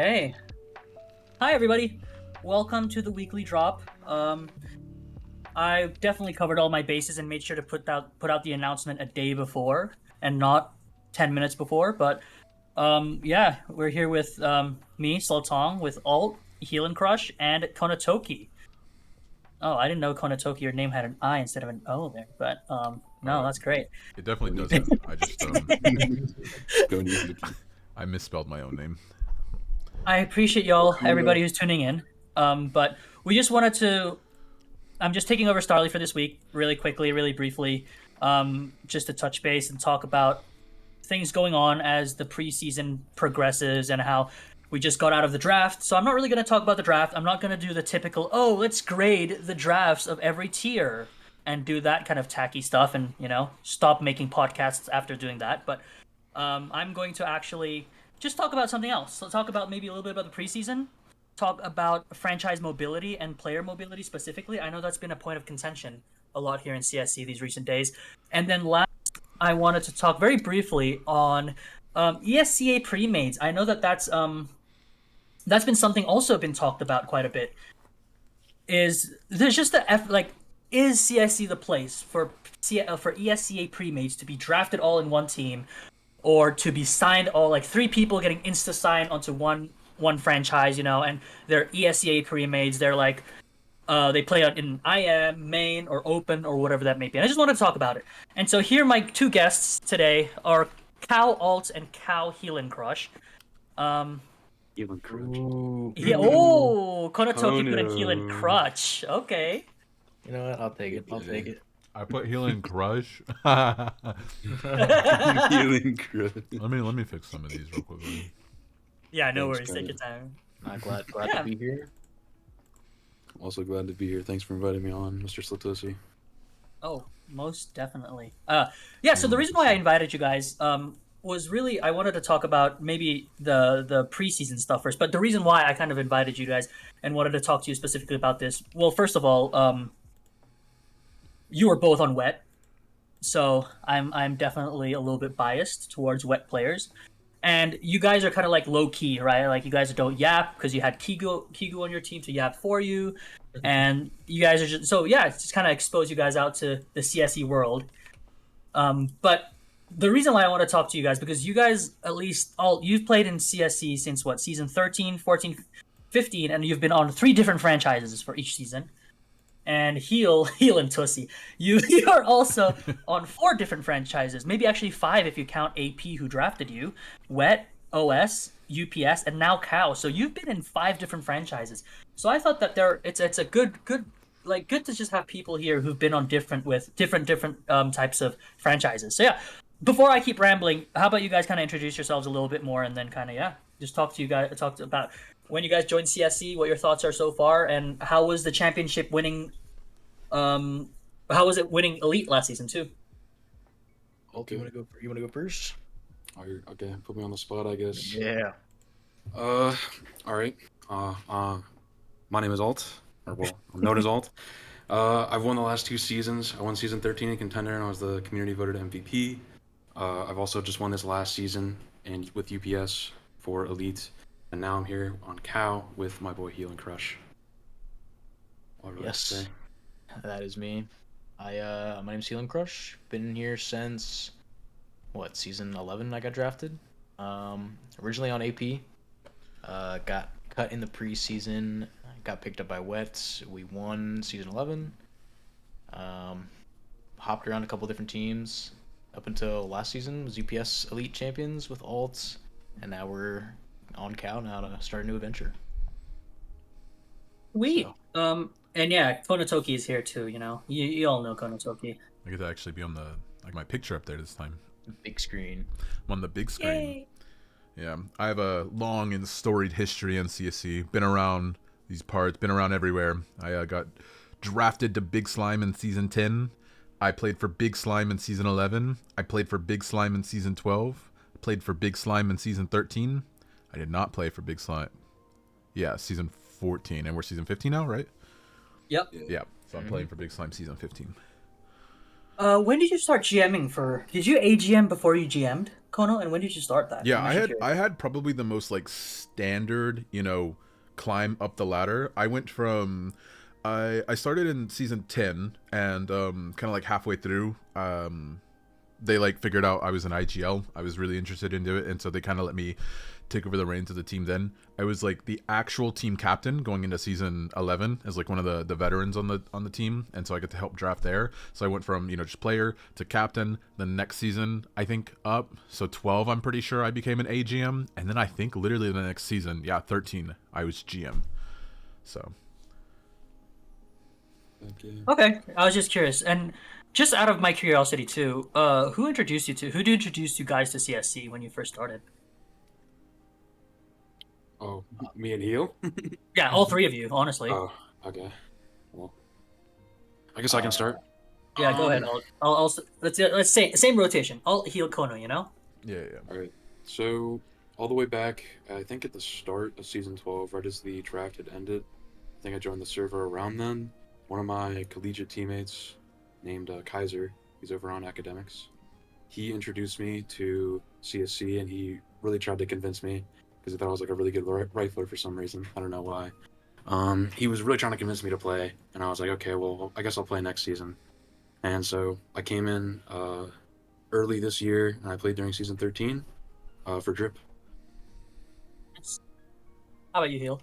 Okay. Hi, everybody. Welcome to the weekly drop. I definitely covered all my bases and made sure to put out the announcement a day before and not 10 minutes before. But yeah, we're here with me, Sletong, with Alt, Heal and Crush, and Konatoki. Oh, I didn't know Konatoki, your name had an I instead of an O there. But no, that's great. It definitely Don't doesn't. I just don't even. I misspelled my own name. I appreciate y'all, everybody who's tuning in. But we just wanted to. I'm just taking over Starly for this week, really quickly, really briefly, just to touch base and talk about things going on as the preseason progresses and how we just got out of the draft. So I'm not really going to talk about the draft. I'm not going to do the typical, oh, let's grade the drafts of every tier and do that kind of tacky stuff and, stop making podcasts after doing that. But I'm going to actually just talk about something else. So talk about maybe a little bit about the preseason, talk about franchise mobility and player mobility specifically. I know that's been a point of contention a lot here in CSC these recent days. And then last, I wanted to talk very briefly on ESCA pre-mades. I know that's been something also been talked about quite a bit. Is there's just is CSC the place for ESCA pre-mades to be drafted all in one team, or to be signed all like three people getting insta signed onto one franchise, and they're ESCA pre-mades. They're like they play out in IM, main, or open, or whatever that may be. And I just want to talk about it. And so here, my two guests today are Cow Alt and Cow Heal and Crush. Heal and Crush. Yeah. Oh, Konatoki put in Heal and Crush. Okay. You know what? I'll take it. I'll take it. I put Heal and Crush. Heal and Crush. Let me fix some of these real quickly. Yeah, no Thanks, worries. Take Kyle. your time. Glad Yeah. to be here. Also glad to be here. Thanks for inviting me on, Mr. Slatosi. Oh, most definitely. Yeah. So the reason why I invited you guys was really I wanted to talk about maybe the preseason stuff first. But the reason why I kind of invited you guys and wanted to talk to you specifically about this, well, first of all, you were both on wet, so I'm definitely a little bit biased towards wet players. And you guys are kind of like low key, right? Like you guys don't yap because you had Kigu on your team to yap for you, and you guys are just so yeah. It's just kind of expose you guys out to the CSE world. But the reason why I want to talk to you guys because you guys at least you've played in CSE since what season 13, 14, 15, and you've been on 3 different franchises for each season. And Heal and Tussie. You are also on 4 different franchises, maybe actually 5 if you count AP who drafted you, Wet, OS, UPS, and now Cow. So you've been in 5 different franchises. So I thought that it's a good to just have people here who've been on different types of franchises. So yeah, before I keep rambling, how about you guys kind of introduce yourselves a little bit more and then kind of just talk about when you guys joined CSC, what your thoughts are so far, and how was the championship winning? How was it winning Elite last season too? Okay, you wanna go first? Okay, put me on the spot, I guess. Yeah. All right. My name is Alt, or well, I'm known as Alt. I've won the last 2 seasons. I won season 13 in Contender, and I was the community voted MVP. I've also just won this last season and with UPS for Elite, and now I'm here on Cow with my boy Heal and Crush. What would I Yes. say? That is me. My name's Heal and Crush. Been here since season 11 I got drafted. Originally on AP. Got cut in the preseason. Got picked up by Wet. We won season 11. Hopped around a couple different teams up until last season. Was UPS Elite Champions with Alt, and now we're on Cow now to start a new adventure. Sweet. So. And yeah, Konatoki is here too. You all know Konatoki. I get to actually be on my picture up there this time. Big screen. I'm on the big screen. Yay. Yeah, I have a long and storied history in CSC. Been around these parts, been around everywhere. I got drafted to Big Slime in season 10. I played for Big Slime in season 11. I played for Big Slime in season 12. I played for Big Slime in season 13. I did not play for Big Slime. Yeah, season 14, and we're season 15 now, right? Yep. Yeah, so I'm playing for Big Slime season 15. When did you start GMing for? Did you AGM before you GM'd, Kono? And when did you start that? Yeah, I'm I actually had curious. I had probably the most like standard, climb up the ladder. I went from I started in season 10 and kind of like halfway through they like figured out I was an IGL. I was really interested into it, and so they kind of let me take over the reins of the team. Then I was like the actual team captain going into season 11 as like one of the veterans on the team, and so I get to help draft there. So I went from just player to captain. The next season I think up, so 12 I'm pretty sure I became an AGM, and then I think literally the next season, yeah, 13 I was GM. So Okay. Okay, I was just curious, and just out of my curiosity too, who introduced you to? Who did introduce you guys to CSC when you first started? Oh, me and Heel? Yeah, all three of you, honestly. Oh, okay. Well, I guess I can Uh, start. yeah, go ahead. Um, Let's say same rotation. I'll heal Kono. You know. yeah, yeah. all right. So, all the way back, I think at the start of season 12, right as the draft had ended, I think I joined the server around then. One of my collegiate teammates named Kaiser, he's over on academics. He introduced me to CSC, and he really tried to convince me because he thought I was like a really good rifler for some reason. I don't know why. He was really trying to convince me to play, and I was like, okay, well, I guess I'll play next season. And so I came in early this year, and I played during season 13 for Drip. How about you, heal?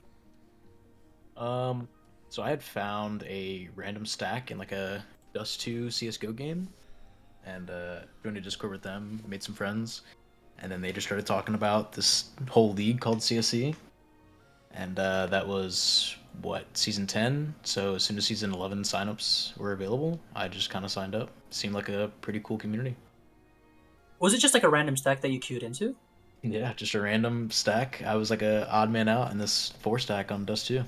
Um, so I had found a random stack in like a Dust 2 CS:GO game, and joined a Discord with them, made some friends, and then they just started talking about this whole league called CSC, and that was what, season 10. So as soon as season 11 signups were available, I just kind of signed up. Seemed like a pretty cool community. Was it just like a random stack that you queued into? Yeah, just a random stack. I was like a odd man out in this four stack on Dust 2.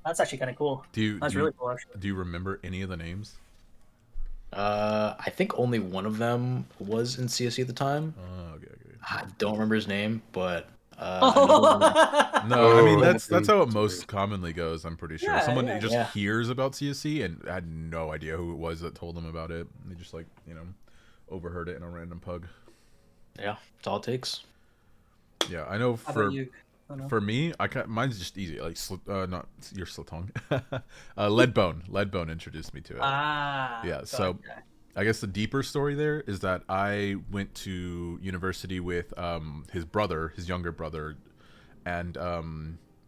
That's actually kind of cool. Do you That's do you really cool, actually. do you remember any of the names? I think only one of them was in CSE at the time. Oh, okay, okay. I don't remember his name, but another one. No, I mean Oh, that's how it sorry. most commonly goes. I'm pretty sure Yeah, someone yeah. just Yeah, hears about CSC and had no idea who it was that told them about it. They just like overheard it in a random pug. yeah, that's all it takes. Yeah, I know. How about For you? Oh, no. for me, mine's just easy. Like not your Sletong, Leadbone. Leadbone introduced me to it. Ah, Yeah, so gotcha. I guess the deeper story there is that I went to university with his brother, his younger brother, and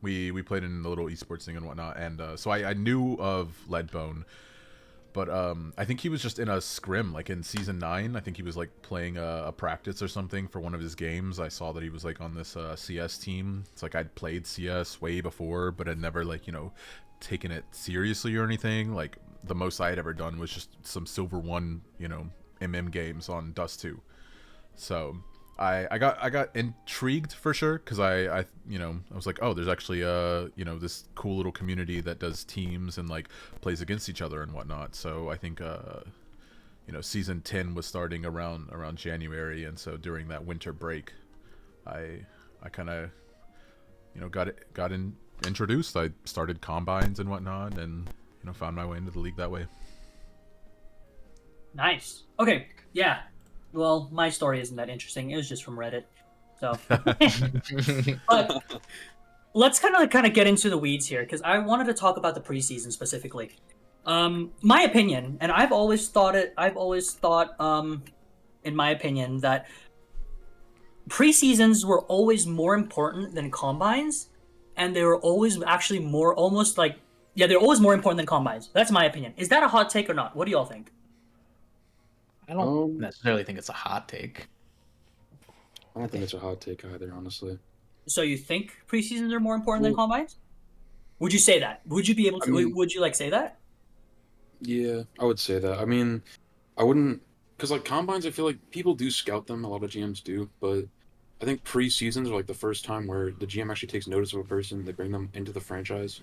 we played in the little esports thing and whatnot. And so I knew of Leadbone, but I think he was just in a scrim, like in season 9. I think he was like playing a practice or something for one of his games. I saw that he was like on this CS team. It's like I'd played CS way before, but I'd never like taken it seriously or anything. Like the most I had ever done was just some Silver 1, MM games on Dust 2. So I got intrigued for sure because I was like, oh, there's actually this cool little community that does teams and like plays against each other and whatnot. So I think season 10 was starting around January, and so during that winter break, I kind of got introduced. I started combines and whatnot, and found my way into the league that way. Nice. Okay, yeah. Well, my story isn't that interesting. It was just from Reddit. So, but let's kind of get into the weeds here because I wanted to talk about the preseason specifically. My opinion, and I've always thought it. I've always thought, in my opinion, that preseasons were always more important than combines, and they were always actually more, almost like, yeah, they're always more important than combines. That's my opinion. Is that a hot take or not? What do y'all think? I don't Um, necessarily think it's a hot take. I don't think it's a hot take either, honestly. So you think preseasons are more important than Well, combines? Would you say that? Would you be able I to? mean, Would you like say that? yeah, I would say that. I mean, I wouldn't, because like combines, I feel like people do scout them. A lot of GMs do, but I think pre-seasons are like the first time where the GM actually takes notice of a person. They bring them into the franchise,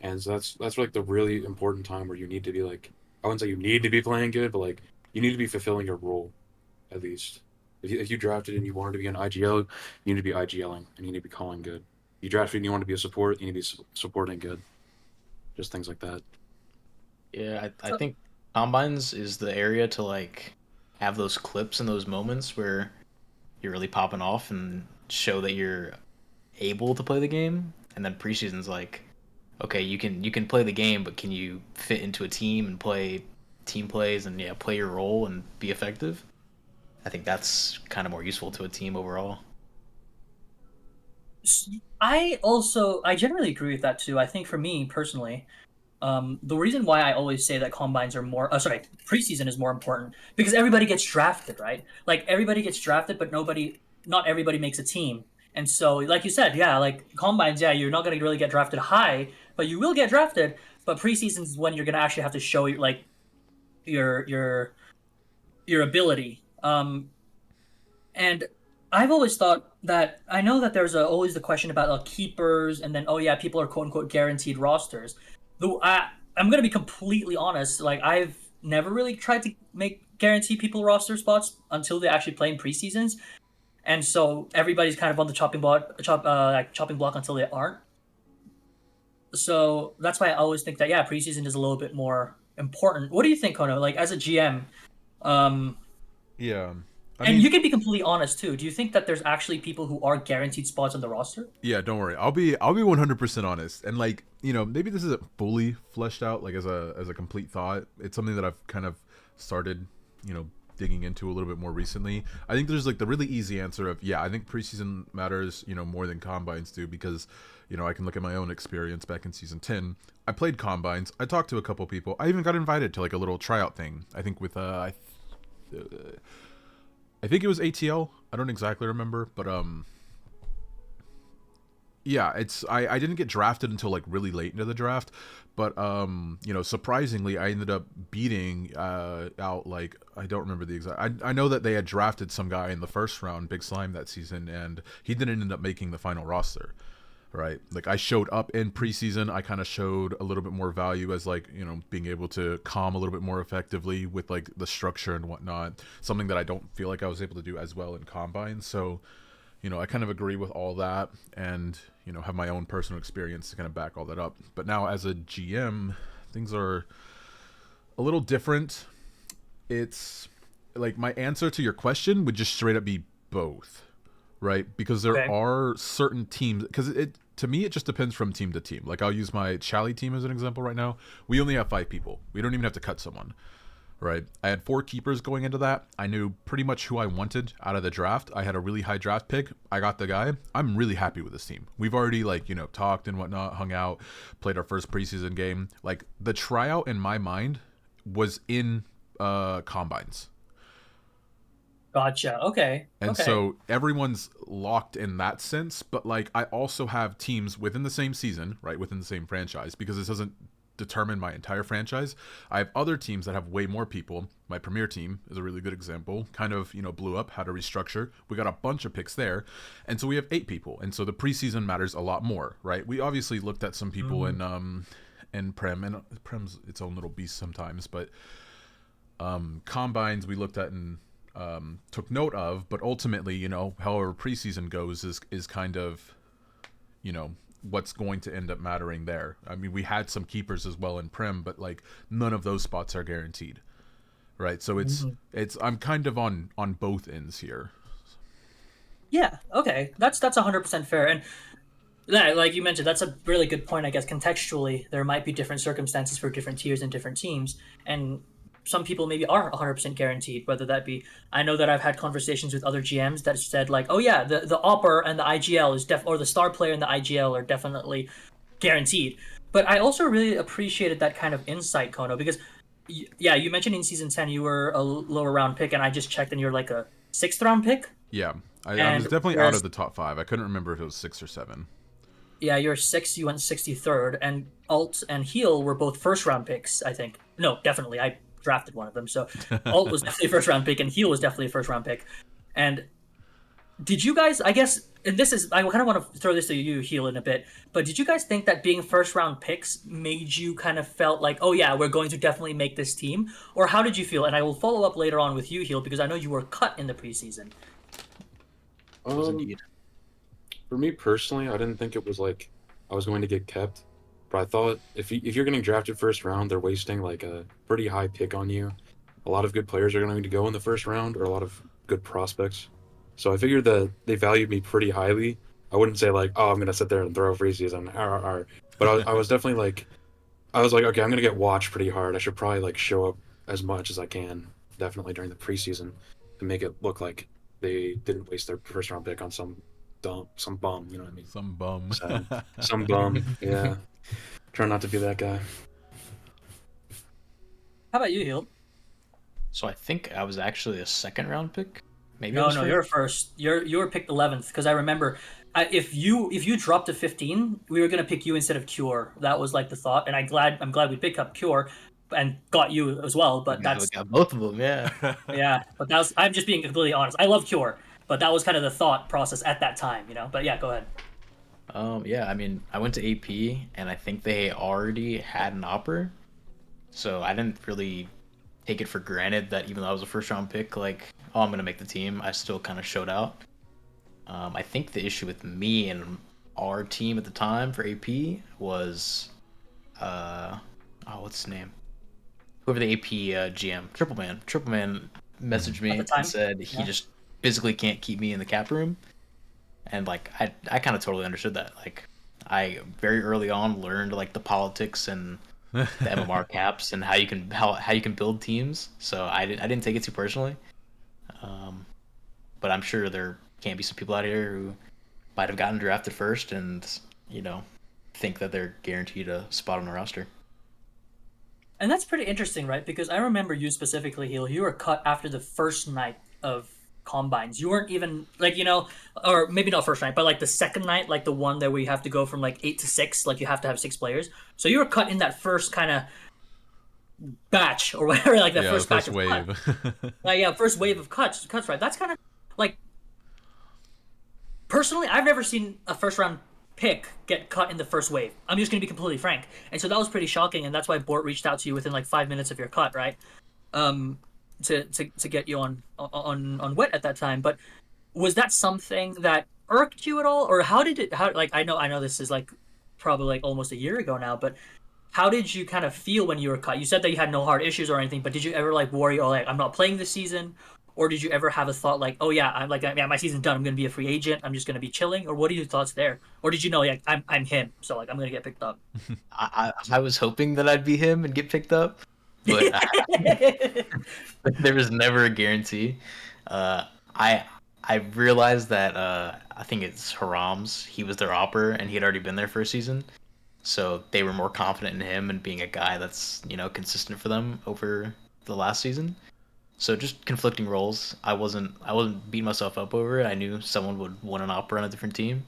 and so that's like the really important time where you need to be like, I wouldn't say you need to be playing good, but like you need to be fulfilling your role at least. If you drafted and you wanted to be an IGL, you need to be IGLing and you need to be calling good. You drafted and you want to be a support, you need to be supporting good. Just things like that. Yeah, I So, think Combines is the area to like have those clips and those moments where you're really popping off and show that you're able to play the game. And then preseason's like, okay, you can play the game, but can you fit into a team and play team plays and yeah, play your role and be effective? I think that's kind of more useful to a team overall. I generally agree with that too. I think for me personally, the reason why I always say that combines are more, sorry, preseason is more important because everybody gets drafted, right? Like everybody gets drafted, but not everybody makes a team. And so, like you said, yeah, like combines, yeah, you're not going to really get drafted high, but you will get drafted. But preseason is when you're going to actually have to show like your your your ability. And I've always thought that I know that there's always the question about keepers, and then oh yeah, people are quote unquote guaranteed rosters. Though I'm gonna be completely honest, like I've never really tried to make guarantee people roster spots until they actually play in preseasons, and so everybody's kind of on the chopping block until they aren't. So that's why I always think that yeah, preseason is a little bit more important. What do you think, Kono? Like as a GM, um, Yeah. I and mean, you can be completely honest too. Do you think that there's actually people who are guaranteed spots on the roster? yeah, don't worry. I'll be 100% honest. And like, maybe this isn't fully fleshed out like as a complete thought. It's something that I've kind of started, digging into a little bit more recently. I think there's like the really easy answer of, yeah, I think preseason matters, more than combines do because, I can look at my own experience back in season 10. I played combines. I talked to a couple people. I even got invited to like a little tryout thing. I think with I think it was ATL. I don't exactly remember, but yeah, I didn't get drafted until like really late into the draft, but surprisingly I ended up beating out like I don't remember the exact I know that they had drafted some guy in the first round, Big Slime, that season, and he didn't end up making the final roster. Right, like I showed up in preseason. I kind of showed a little bit more value as like being able to calm a little bit more effectively with like the structure and whatnot. Something that I don't feel like I was able to do as well in combine. So I kind of agree with all that, and have my own personal experience to kind of back all that up. But now as a GM, things are a little different. It's like my answer to your question would just straight up be both, right? Because there Okay. are certain teams, because it to me it just depends from team to team. Like I'll use my Chally team as an example right now. We only have 5 people. We don't even have to cut someone, right? I had 4 keepers going into that. I knew pretty much who I wanted out of the draft. I had a really high draft pick. I got the guy. I'm really happy with this team. We've already like talked and whatnot, hung out, played our first preseason game. Like the tryout in my mind was in combines. Gotcha. Okay. And Okay. so everyone's locked in that sense, but like I also have teams within the same season, right, within the same franchise, because this doesn't determine my entire franchise. I have other teams that have way more people. My premier team is a really good example. Kind of, blew up, had to restructure. We got a bunch of picks there. And so we have 8 people. And so the preseason matters a lot more, right? We obviously looked at some people Mhm. in Prem, and Prem's its own little beast sometimes, but combines we looked at and took note of, but ultimately, however preseason goes is kind of, you know, what's going to end up mattering there. I mean, we had some keepers as well in Prim, but like none of those spots are guaranteed, right? So Mhm. it's I'm kind of on both ends here. Yeah. Okay. That's 100% fair. And yeah, like you mentioned, that's a really good point. I guess contextually, there might be different circumstances for different tiers and different teams, and some people maybe are 100% guaranteed. Whether that be, I know that I've had conversations with other GMs that said like, oh yeah, the Opper and the IGL or the star player and the IGL are definitely guaranteed. But I also really appreciated that kind of insight, Kono, because yeah, you mentioned in season 10 you were a lower round pick, and I just checked and you're like a sixth round pick, Yeah, I was and definitely out of whereas the top 5. I couldn't remember if it was 6 or 7. yeah, you're six. You went 63rd, and Alt and Heal were both first round picks. I think. No, definitely. I drafted one of them, so Alt was definitely a first round pick, and Heal was definitely a first round pick. And did you guys? I guess, and this is. I kind of want to throw this to you, Heal, in a bit. But did you guys think that being first round picks made you kind of felt like, oh yeah, we're going to definitely make this team, or how did you feel? And I will follow up later on with you, Heal, because I know you were cut in the preseason. Was Um, indeed. for me personally, I didn't think it was like I was going to get kept, but I thought if you're getting drafted first round, they're wasting like a pretty high pick on you. A lot of good players are going to go in the first round, or a lot of good prospects. So I figured that they valued me pretty highly. I wouldn't say like, oh, I'm going to sit there and throw a preseason, but I was definitely like, I was like, okay, I'm going to get watched pretty hard. I should probably like show up as much as I can, definitely during the preseason, to make it look like they didn't waste their first round pick on some bum. You know what I mean? Some bum. So some bum, yeah. Try not to be that guy. How about you, Hill? So I think I was actually a second round pick. Maybe I No, was no, first. you're first. You were picked 11th because I remember, if you dropped to 15, we were gonna pick you instead of Cure. That was like the thought, and I'm glad we picked up Cure, and got you as well. But We that's got both of them, yeah. yeah. But that was I'm just being completely honest. I love Cure, but that was kind of the thought process at that time, you know. But yeah, go ahead. Yeah, I mean, I went to AP and I think they already had an opera, so I didn't really take it for granted that even though I was a first round pick, like, oh, I'm gonna make the team, I still kind of showed out. I think the issue with me and our team at the time for AP was, oh, what's his name? Whoever the AP GM, Triple Man. Triple Man messaged At the me and time, said he yeah. just physically can't keep me in the cap room, and like I kind of totally understood that. Like, I very early on learned like the politics and the MMR caps and how you can build teams. So I didn't take it too personally. Um, but I'm sure there can be some people out here who might have gotten drafted first and you know think that they're guaranteed a spot on the roster. And that's pretty interesting, right? Because I remember you specifically, Heal. You were cut after the first night of combines. You weren't even like, or maybe not first night, but like the second night, like the one that we have to go from like 8 to 6, like you have to have 6 players. So you were cut in that first kind of batch or whatever, like that Yeah, the first batch first of cut. wave. Like yeah, first wave of cuts, right? That's kind of like personally, I've never seen a first round pick get cut in the first wave. I'm just gonna be completely frank, and so that was pretty shocking, and that's why Bort reached out to you within like 5 minutes of your cut, right? Um, to get you on wet at that time. But was that something that irked you at all, or how did it? How like I know this is like probably like almost a year ago now, but how did you kind of feel when you were cut? You said that you had no hard issues or anything, but did you ever like worry, oh, like I'm not playing this season, or did you ever have a thought like, oh yeah, I'm like, yeah, my season's done. I'm gonna be a free agent. I'm just gonna be chilling, or what are your thoughts there? Or did you know, like, I'm him, so like I'm gonna get picked up? I was hoping that I'd be him and get picked up, but there was never a guarantee. Uh, I I realized that I think it's Haram's. He was their opper, and he had already been there for a season, so they were more confident in him and being a guy that's consistent for them over the last season. So just conflicting roles. I wasn't beating myself up over it. I knew someone would want an opera on a different team,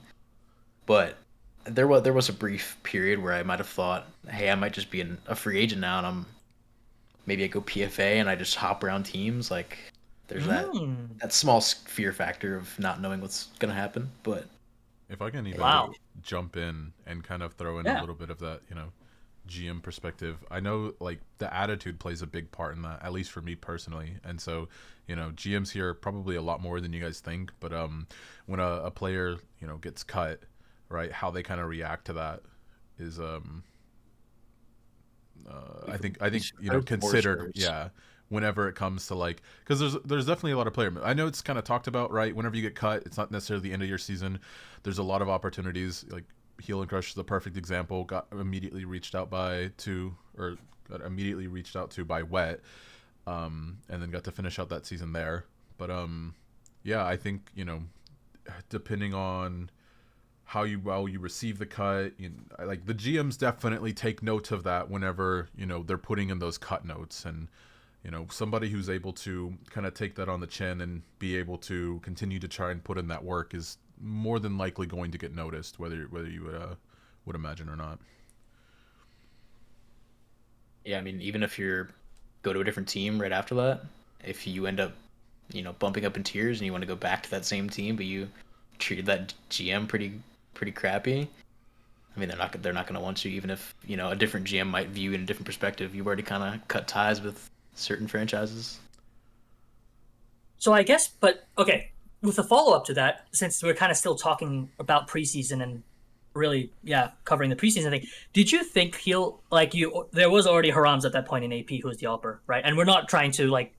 but there was a brief period where I might have thought, hey, I might just be a free agent now, and maybe I go PFA and I just hop around teams. Like there's that Mm, that small fear factor of not knowing what's gonna happen. But If I can even wow. jump in and kind of throw in a Yeah. little bit of that, GM perspective, I know like the attitude plays a big part in that, at least for me personally. And so, GMs here probably a lot more than you guys think. But when a player gets cut, right, how they kind of react to that is I think considered, yeah, whenever it comes to like, because there's definitely a lot of player, I know it's kind of talked about, right, whenever you get cut, it's not necessarily the end of your season. There's a lot of opportunities. Like Heel and Crush is the perfect example. Got immediately reached out to by Wet, and then got to finish out that season there. But yeah, I think depending on how you receive the cut, like the GMs definitely take note of that whenever they're putting in those cut notes. And somebody who's able to kind of take that on the chin and be able to continue to try and put in that work is more than likely going to get noticed, whether you would imagine or not. yeah, I mean, even if you're go to a different team right after that, if you end up bumping up in tiers and you want to go back to that same team, but you treated that GM pretty crappy. I mean, they're not going to want you, even if a different GM might view you in a different perspective. You've already kind of cut ties with certain franchises. So I guess, but okay, with a follow up to that, since we're kind of still talking about preseason and really, yeah, covering the preseason thing. Did you think he'll like you? There was already Harams at that point in AP who was the upper, right? And we're not trying to like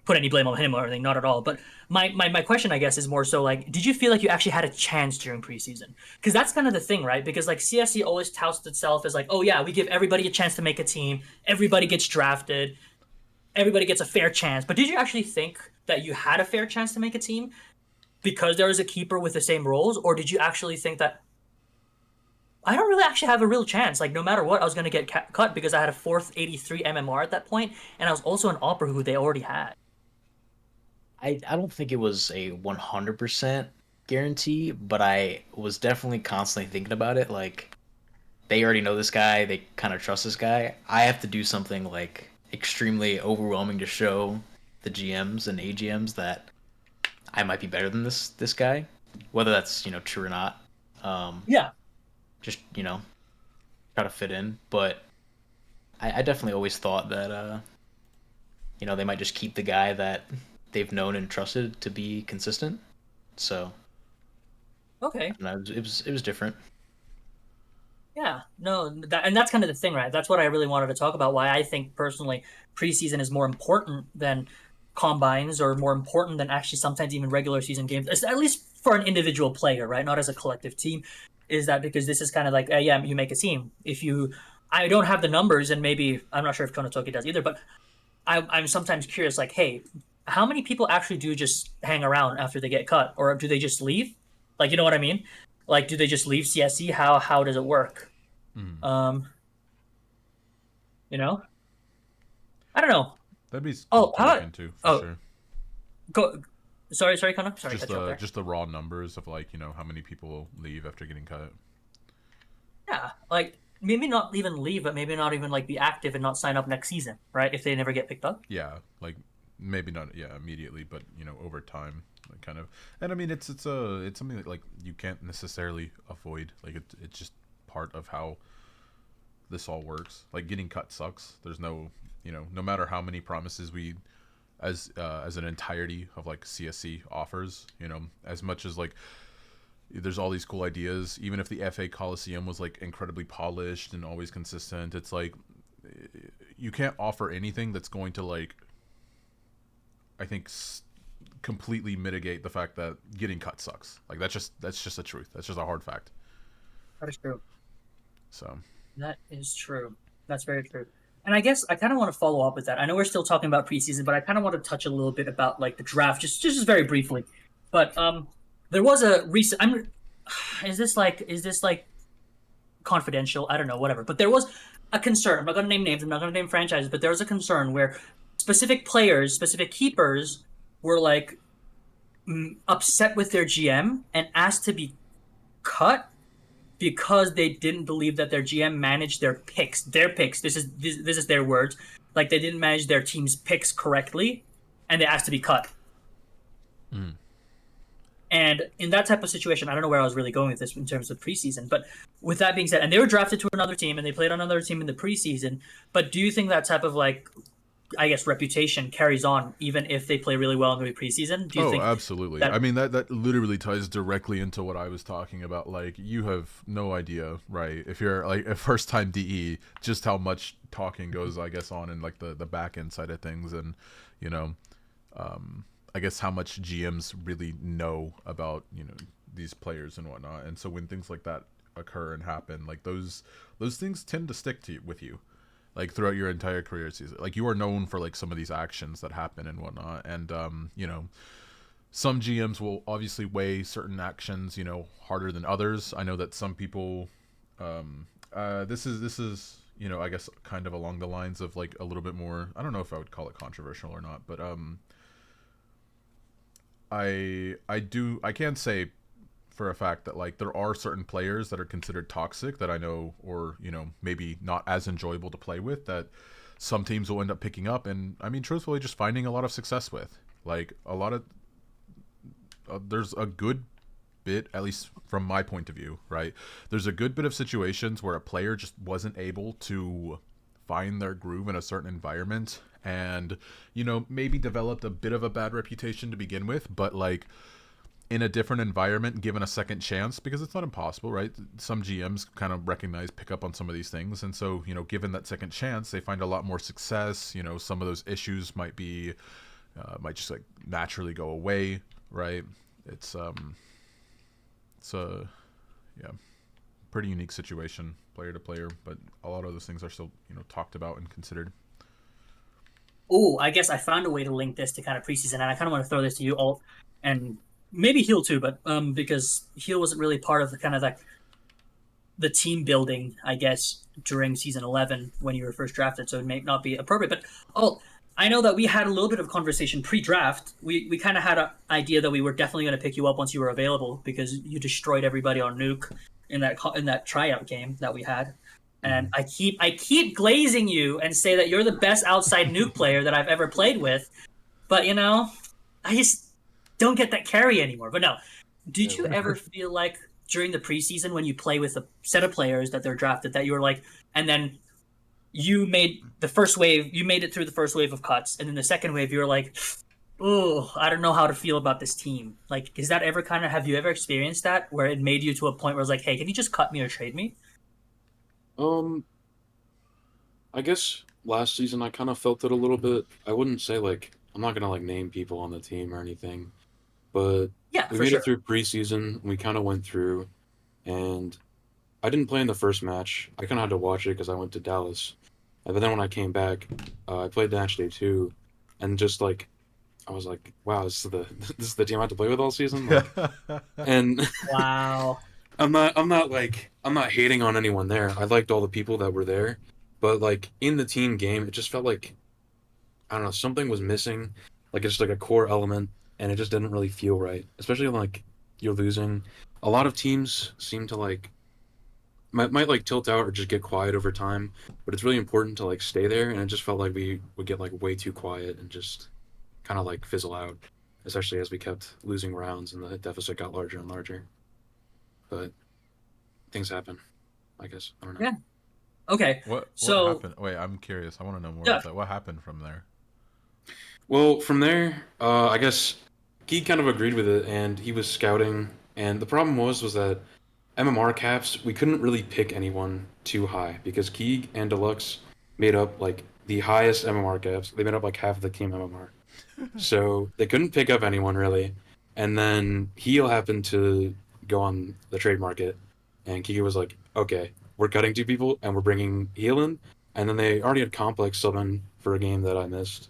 put any blame on him or anything, not at all. But my question, I guess, is more so like, did you feel like you actually had a chance during preseason? Because that's kind of the thing, right? Because like CSC always touts itself as like, oh yeah, we give everybody a chance to make a team, everybody gets drafted, everybody gets a fair chance. But did you actually think that you had a fair chance to make a team because there was a keeper with the same roles, or did you actually think that I don't really actually have a real chance? Like no matter what, I was going to get cut because I had a fourth 83 MMR at that point, and I was also an opera who they already had. I don't think it was a 100% guarantee, but I was definitely constantly thinking about it. Like, they already know this guy, they kind of trust this guy. I have to do something like extremely overwhelming to show the GMs and AGMs that I might be better than this guy, whether that's true or not. Yeah, Just try to fit in, but I definitely always thought that they might just keep the guy that they've known and trusted to be consistent. So okay. I don't know, it was different. Yeah, no, and that's kind of the thing, right? That's what I really wanted to talk about. Why I think personally preseason is more important than combines, or more important than actually sometimes even regular season games, at least for an individual player, right? Not as a collective team. Is that because this is kind of like, yeah, you make a team. If you, I don't have the numbers, and maybe I'm not sure if Konotoki does either, but I'm sometimes curious, like, hey, how many people actually do just hang around after they get cut, or do they just leave? Like, you know what I mean? Like, do they just leave CSC? How does it work? Mm. Um, you know, I don't know. That'd be cool Oh, to how look about into for oh sure. go. Sorry, Connor. Sorry, Just cut you off the there. just the raw numbers of like how many people leave after getting cut. Yeah, like maybe not even leave, but maybe not even like be active and not sign up next season, right? If they never get picked up. Yeah, like maybe not immediately, but over time, like kind of. And I mean it's something that like you can't necessarily avoid. Like it's just part of how this all works. Like getting cut sucks. There's no matter how many promises we as an entirety of like CSC offers, as much as like there's all these cool ideas, even if the FA Coliseum was like incredibly polished and always consistent, it's like you can't offer anything that's going to like I think completely mitigate the fact that getting cut sucks. Like that's just the truth. That's just a hard fact. That is true. So That is true. That's very true. And I guess I kind of want to follow up with that. I know we're still talking about preseason, but I kind of want to touch a little bit about like the draft, just very briefly. But there was a recent. Is this like confidential? I don't know, whatever. But there was a concern. I'm not going to name names. I'm not going to name franchises, but there was a concern where specific players, specific keepers, were like upset with their GM and asked to be cut because they didn't believe that their GM managed their picks. Their picks. This is their words. Like they didn't manage their team's picks correctly, and they asked to be cut. mm. And in that type of situation, I don't know where I was really going with this in terms of preseason. But with that being said, and they were drafted to another team, and they played on another team in the preseason. But do you think that type of like, I guess, reputation carries on even if they play really well in the preseason? Do you Oh, think absolutely. that? I mean that literally ties directly into what I was talking about. Like you have no idea, right? If you're like a first time DE, just how much talking goes, I guess, on in like the back end side of things, and you know, I guess how much GMs really know about these players and whatnot. And so when things like that occur and happen, like those things tend to stick to with you, like throughout your entire career season. Like you are known for like some of these actions that happen and whatnot. And some GMs will obviously weigh certain actions harder than others. I know that some people this is I guess kind of along the lines of like a little bit more, I don't know if I would call it controversial or not, but I can say for a fact that like there are certain players that are considered toxic that I know, or maybe not as enjoyable to play with, that some teams will end up picking up, and I mean truthfully just finding a lot of success with. Like a lot of there's a good bit, at least from my point of view, right? There's a good bit of situations where a player just wasn't able to find their groove in a certain environment, and maybe developed a bit of a bad reputation to begin with, but like in a different environment, given a second chance, because it's not impossible, right? Some GMs kind of recognize, pick up on some of these things, and so given that second chance, they find a lot more success. Some of those issues might just like naturally go away, right? It's a yeah, pretty unique situation, player to player, but a lot of those things are still talked about and considered. Oh, I guess I found a way to link this to kind of preseason, and I kind of want to throw this to you all, and maybe Heal too, but because Heal wasn't really part of the kind of like the team building, I guess, during season 11 when you were first drafted, so it may not be appropriate. But oh, I know that we had a little bit of conversation pre-draft. We kind of had an idea that we were definitely going to pick you up once you were available because you destroyed everybody on Nuke in that tryout game that we had. And I keep glazing you and say that you're the best outside Nuke player that I've ever played with, but I just don't get that carry anymore. But no, did you ever feel like during the preseason when you play with a set of players that they're drafted that you were like, and then you made the first wave, you made it through the first wave of cuts, and then the second wave you were like, oh, I don't know how to feel about this team. Like, is that ever kind of, have you ever experienced that where it made you to a point where it's like, hey, can you just cut me or trade me? Um, I guess last season I kind of felt it a little bit. I wouldn't say like I'm not gonna like name people on the team or anything, but Yeah, we for made it sure. through preseason. We kind of went through, and I didn't play in the first match. I kind of had to watch it because I went to Dallas. But then when I came back, I played match day two, and just like I was like, wow, this is the team I have to play with all season. Like, and Wow. I'm not hating on anyone there. I liked all the people that were there, but like in the team game, it just felt like I don't know, something was missing. Like it's just like a core element, and it just didn't really feel right. Especially when, like you're losing. A lot of teams seem to like might like tilt out or just get quiet over time, but it's really important to like stay there. And it just felt like we would get like way too quiet and just kind of like fizzle out, especially as we kept losing rounds and the deficit got larger and larger. But things happen, I guess. I don't know. Yeah. Okay. What So, happened? Wait, I'm curious. I want to know more yeah. about that. What happened from there? Well, from there, I guess he kind of agreed with it, and he was scouting. And the problem was that MMR caps we couldn't really pick anyone too high because Keeg and Deluxe made up like the highest MMR caps. They made up like half of the team MMR, so they couldn't pick up anyone really. And then Heal happened to go on the trade market, and Kiki was like, "Okay, we're cutting two people, and we're bringing Heal in." And then they already had Complex sub in for a game that I missed,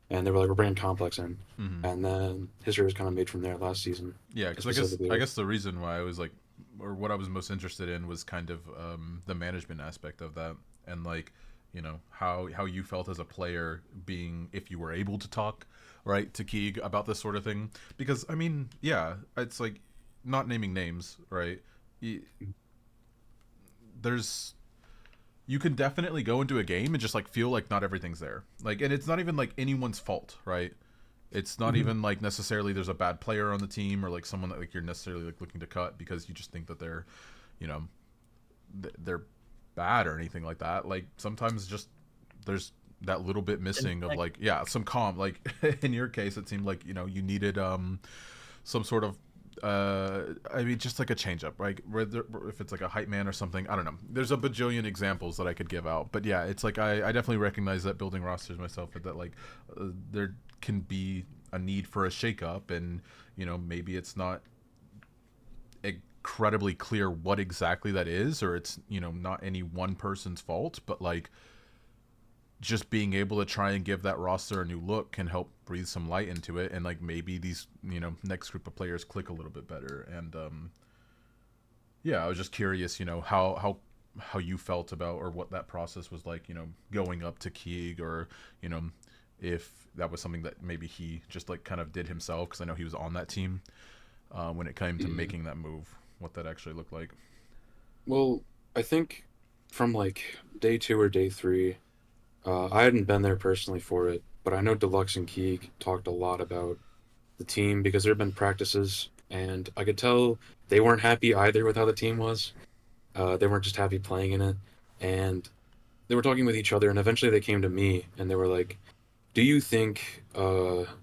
and they were like, "We're bringing Complex in," Mm-hmm. and then history was kind of made from there last season. Yeah, because Specifically, I guess the reason why I was like, or what I was most interested in was kind of the management aspect of that, and like, how you felt as a player, being if you were able to talk, right, to Keeg about this sort of thing. Because I mean, yeah, it's like not naming names, right? There's you can definitely go into a game and just like feel like not everything's there, like, and it's not even like anyone's fault, right? It's not even like necessarily there's a bad player on the team or like someone that like you're necessarily like looking to cut because you just think that they're, you know, they're bad or anything like that. Like sometimes just there's that little bit missing of like, yeah, some calm. Like in your case, it seemed like you needed some sort of I mean, just like a change up, right? Whether if it's like a hype man or something, I don't know. There's a bajillion examples that I could give out, but yeah, it's like I definitely recognize that building rosters myself, that like there can be a need for a shake up, and maybe it's not incredibly clear what exactly that is, or it's not any one person's fault, but like just being able to try and give that roster a new look can help breathe some light into it, and like maybe these next group of players click a little bit better. And yeah, I was just curious how you felt about, or what that process was like, going up to Keeg, or if that was something that maybe he just like kind of did himself, because I know he was on that team when it came to making that move, what that actually looked like. well, I think from like day two or day three, I hadn't been there personally for it, but I know Deluxe and Keeg talked a lot about the team because there had been practices, and I could tell they weren't happy either with how the team was. They weren't just happy playing in it, and they were talking with each other, and eventually they came to me and they were like, "Do you think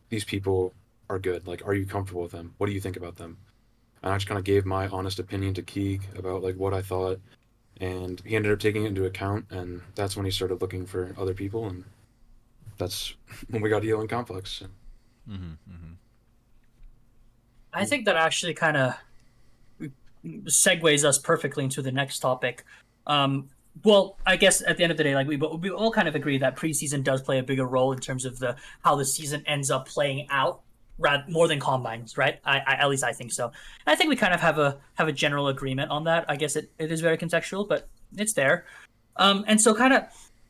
these people are good? Like, are you comfortable with them? What do you think about them? And I just kind of gave my honest opinion to Keeg about like what I thought, and he ended up taking it into account, and that's when he started looking for other people, and that's when we got Elo and Complex. I think that actually kind of segues us perfectly into the next topic. Well, I guess at the end of the day, like we all kind of agree that preseason does play a bigger role in terms of the how the season ends up playing out, more than combines, right? At least I think so. And I think we kind of have a general agreement on that. I guess it is very contextual, but it's there. And so kind of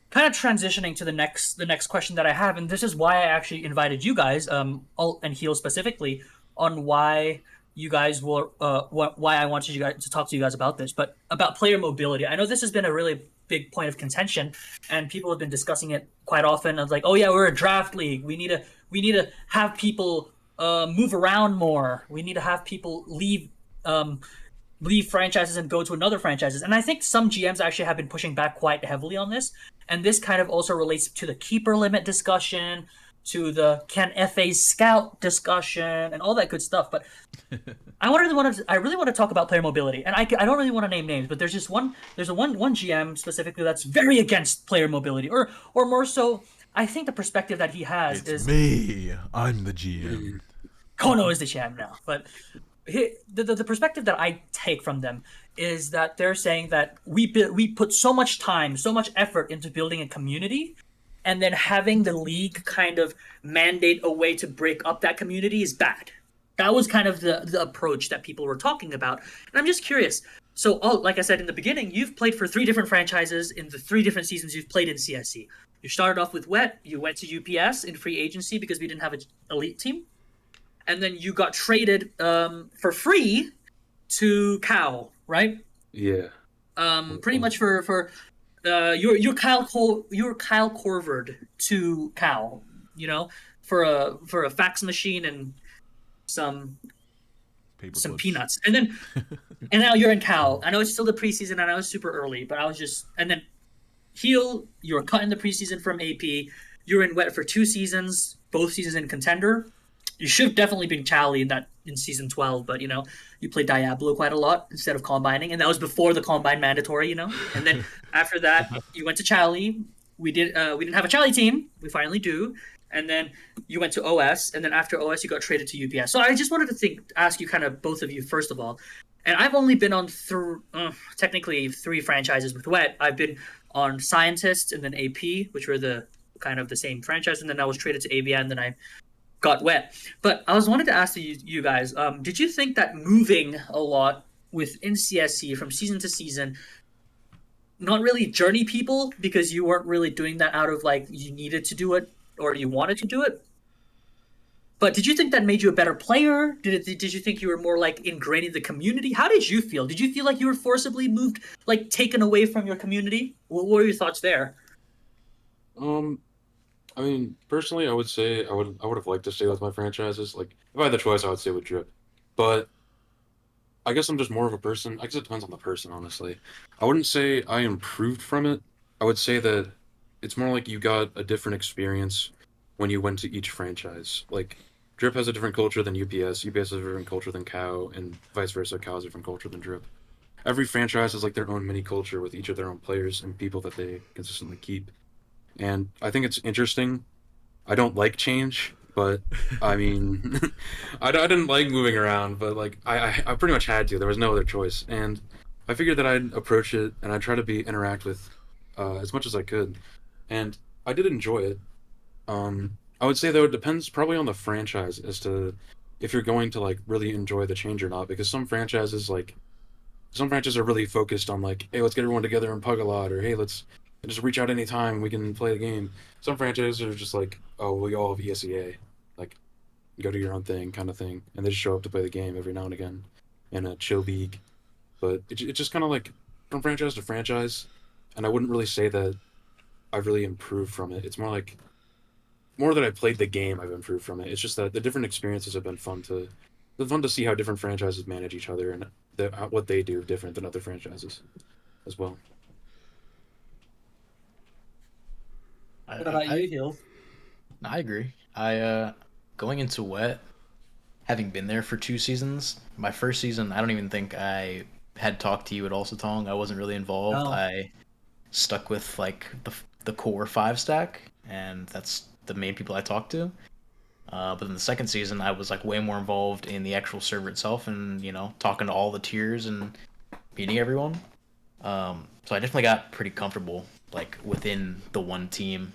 transitioning to the next question that I have, and this is why I actually invited you guys, Alt and Heel specifically, on why you guys were why I wanted you guys to talk to you guys about this, but about player mobility. I know this has been a really big point of contention, and people have been discussing it quite often. Of like, oh yeah, we're a draft league. We need to have people move around more. We need to have people leave franchises and go to another franchises. And I think some GMs actually have been pushing back quite heavily on this. And this kind of also relates to the keeper limit discussion, to the can FAs scout discussion, and all that good stuff. But I really want to talk about player mobility, and I don't really want to name names, but there's one GM specifically that's very against player mobility, or more so, I think the perspective that he has It's is me. I'm the GM. Kono is the champ now, but the perspective that I take from them is that they're saying that we put so much time, so much effort into building a community, and then having the league kind of mandate a way to break up that community is bad. That was kind of the approach that people were talking about, and I'm just curious. So, like I said in the beginning, you've played for 3 different franchises in the 3 different seasons you've played in CSC. You started off with Wet. You went to UPS in free agency because we didn't have an elite team, and then you got traded for free to Cal, right? Yeah. Pretty much for you're Kyle Corvard to Cal, you know, for a fax machine and some Paper some clips. peanuts, and now you're in Cal. I know it's still the preseason, and I was super early, but I was just and then Heel, you were cut in the preseason from AP. You're in Wet for 2 seasons, both seasons in Contender. You should have definitely been Chally in season 12, but you played Diablo quite a lot instead of combining, and that was before the combine mandatory, And then after that, you went to Chally. We didn't have a Chally team. We finally do. And then you went to OS, and then after OS, you got traded to UPS. So I just wanted to ask you, kind of both of you, first of all. And I've only been on technically 3 franchises with Wet. I've been on Scientists and then AP, which were the kind of the same franchise, and then I was traded to AVN, and then I got Wet. But I was wanted to ask you guys, did you think that moving a lot within CSC from season to season not really journey people because you weren't really doing that out of like you needed to do it or you wanted to do it? But did you think that made you a better player? Did you think you were more like ingrained in the community? How did you feel? Did you feel like you were forcibly moved, like taken away from your community? What were your thoughts there? Um, I mean, personally, I would say I would have liked to stay with my franchises. Like, if I had the choice, I would stay with Drip. But I guess I'm just more of a person. I guess it depends on the person, honestly. I wouldn't say I improved from it. I would say that it's more like you got a different experience when you went to each franchise. Like, Drip has a different culture than UPS. UPS has a different culture than Cow, and vice versa. Cow has a different culture than Drip. Every franchise has like their own mini culture with each of their own players and people that they consistently keep. And I think it's interesting. I don't like change, but I mean, I didn't like moving around, but like I pretty much had to. There was no other choice, and I figured that I'd approach it and I'd try to be interact with as much as I could, and I did enjoy it. I would say though it depends probably on the franchise as to if you're going to like really enjoy the change or not, because some franchises are really focused on like, hey, let's get everyone together and pug a lot, or hey, let's just reach out anytime we can play the game. Some franchises are just like, oh, we all have ESEA, like go do your own thing kind of thing, and they just show up to play the game every now and again in a chill league. But it's just kind of like from franchise to franchise, and I wouldn't really say that I've really improved from it. It's more like more that I played the game, I've improved from it. It's just that the different experiences have been fun to see how different franchises manage each other and what they do different than other franchises as well. I What about I, you, Hill? I agree. Going into Wet, having been there for 2 seasons, my first season, I don't even think I had talked to you at all, Sletong. I wasn't really involved. Oh, I stuck with like the core five stack, and that's the main people I talked to. But in the second season, I was like way more involved in the actual server itself, and talking to all the tiers and meeting everyone. So I definitely got pretty comfortable like within the one team,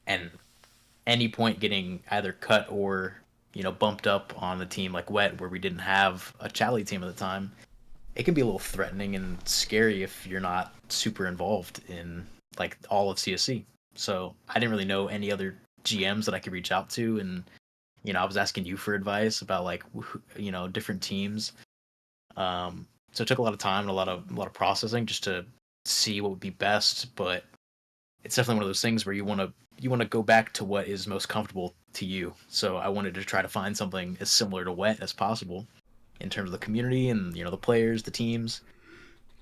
and any point getting either cut or bumped up on the team like wet where we didn't have a Chally team at the time, it can be a little threatening and scary if you're not super involved in like all of CSC. So I didn't really know any other GMs that I could reach out to, and I was asking you for advice about like different teams. So it took a lot of time and a lot of processing just to see what would be best. But it's definitely one of those things where you want to go back to what is most comfortable to you. So I wanted to try to find something as similar to Wet as possible in terms of the community and the players, the teams.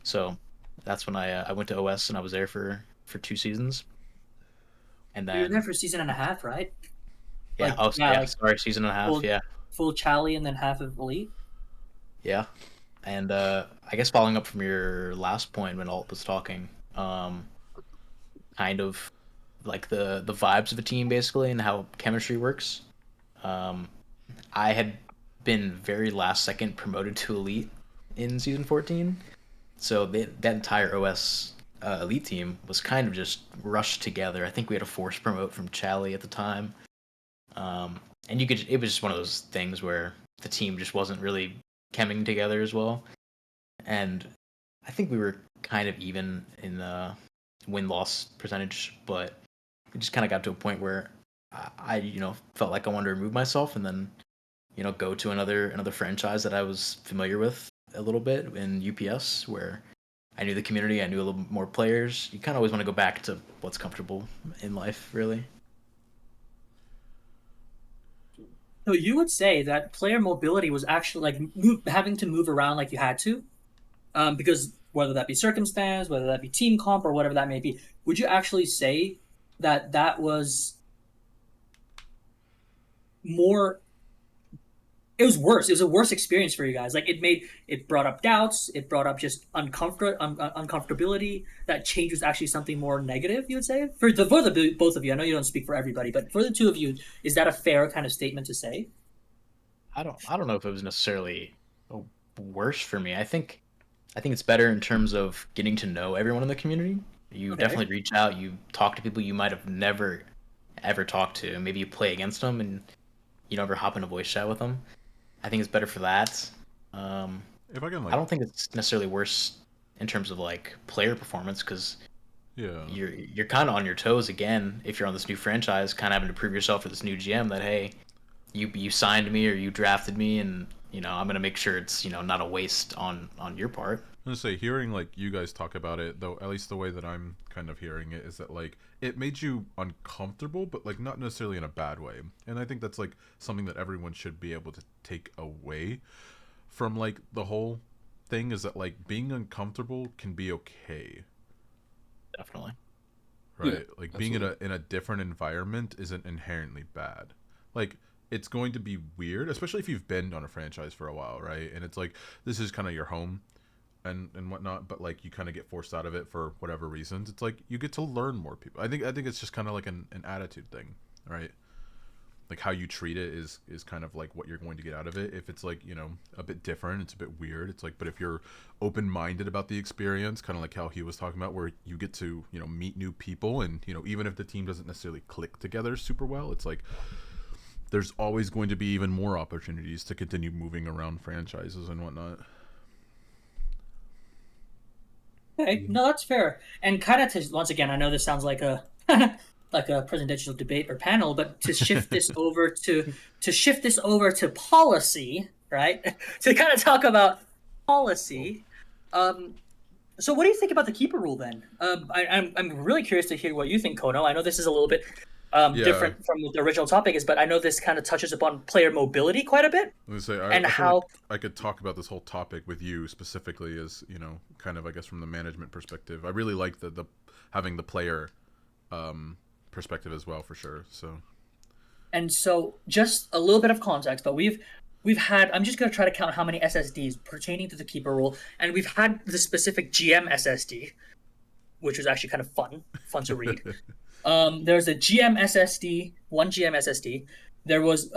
So that's when I went to OS and I was there for 2 seasons, and you were there then for a season and a half, right? yeah, Like, oh yeah, yeah, like sorry, season and a half, full yeah, full Chally and then half of Elite. yeah, and I guess following up from your last point when Alt was talking, kind of like the vibes of a team basically and how chemistry works. Um, I had been very last second promoted to elite in season 14, so that entire OS elite team was kind of just rushed together. I think we had a forced promote from Chally at the time, um, and it was just one of those things where the team just wasn't really chemming together as well, and I think we were kind of even in the win loss percentage, but it just kind of got to a point where I felt like I wanted to remove myself and then go to another franchise that I was familiar with a little bit in UPS, where I knew the community, I knew a little more players. You kind of always want to go back to what's comfortable in life, really. So you would say that player mobility was actually like having to move around like you had to, because whether that be circumstance, whether that be team comp, or whatever that may be, would you actually say that that was more? It was worse. It was a worse experience for you guys. Like it brought up doubts. It brought up just uncomfortability. That change was actually something more negative. You would say for the both of you. I know you don't speak for everybody, but for the two of you, is that a fair kind of statement to say? I don't know if it was necessarily worse for me. I think it's better in terms of getting to know everyone in the community. You Okay. definitely reach out. You talk to people you might have never ever talked to. Maybe you play against them and you never hop in a voice chat with them. I think it's better for that. Um, If I can I like, don't think it's necessarily worse in terms of like player performance because yeah, you're kind of on your toes again if you're on this new franchise, kind of having to prove yourself for this new GM that hey, you signed me or you drafted me, and I'm gonna make sure it's not a waste on your part. I'm gonna say hearing like you guys talk about it though, at least the way that I'm kind of hearing it is that like it made you uncomfortable, but like not necessarily in a bad way. And I think that's like something that everyone should be able to take away from like the whole thing is that like being uncomfortable can be okay, Definitely. Yeah, right? Like being in absolutely. a different environment isn't inherently bad. Like it's going to be weird, especially if you've been on a franchise for a while, right? And it's like this is kind of your home and whatnot, but like you kind of get forced out of it for whatever reasons. It's like you get to learn more people. I think it's just kind of like an attitude thing, right? Like how you treat it is kind of like what you're going to get out of it. If it's like a bit different, it's a bit weird. It's like, but if you're open minded about the experience, kind of like how he was talking about, where you get to meet new people, and even if the team doesn't necessarily click together super well, it's like there's always going to be even more opportunities to continue moving around franchises and whatnot. Okay, no, that's fair. And kind of to once again, I know this sounds like a like a presidential debate or panel, but to shift this over to policy, right? To kind of talk about Oh, policy. Um, so what do you think about the keeper rule then? I'm really curious to hear what you think, Kono. I know this is a little bit Yeah, different from what the original topic is, but I know this kind of touches upon player mobility quite a bit I was gonna say and I feel like how. I could talk about this whole topic with you specifically as kind of I guess from the management perspective. I really like the having the player um, perspective as well for sure. So And so, just a little bit of context, but we've had. I'm just gonna try to count how many SSDs pertaining to the keeper rule, and we've had the specific GM SSD, which was actually kind of fun to read. There's a GM SSD, one GM SSD. There was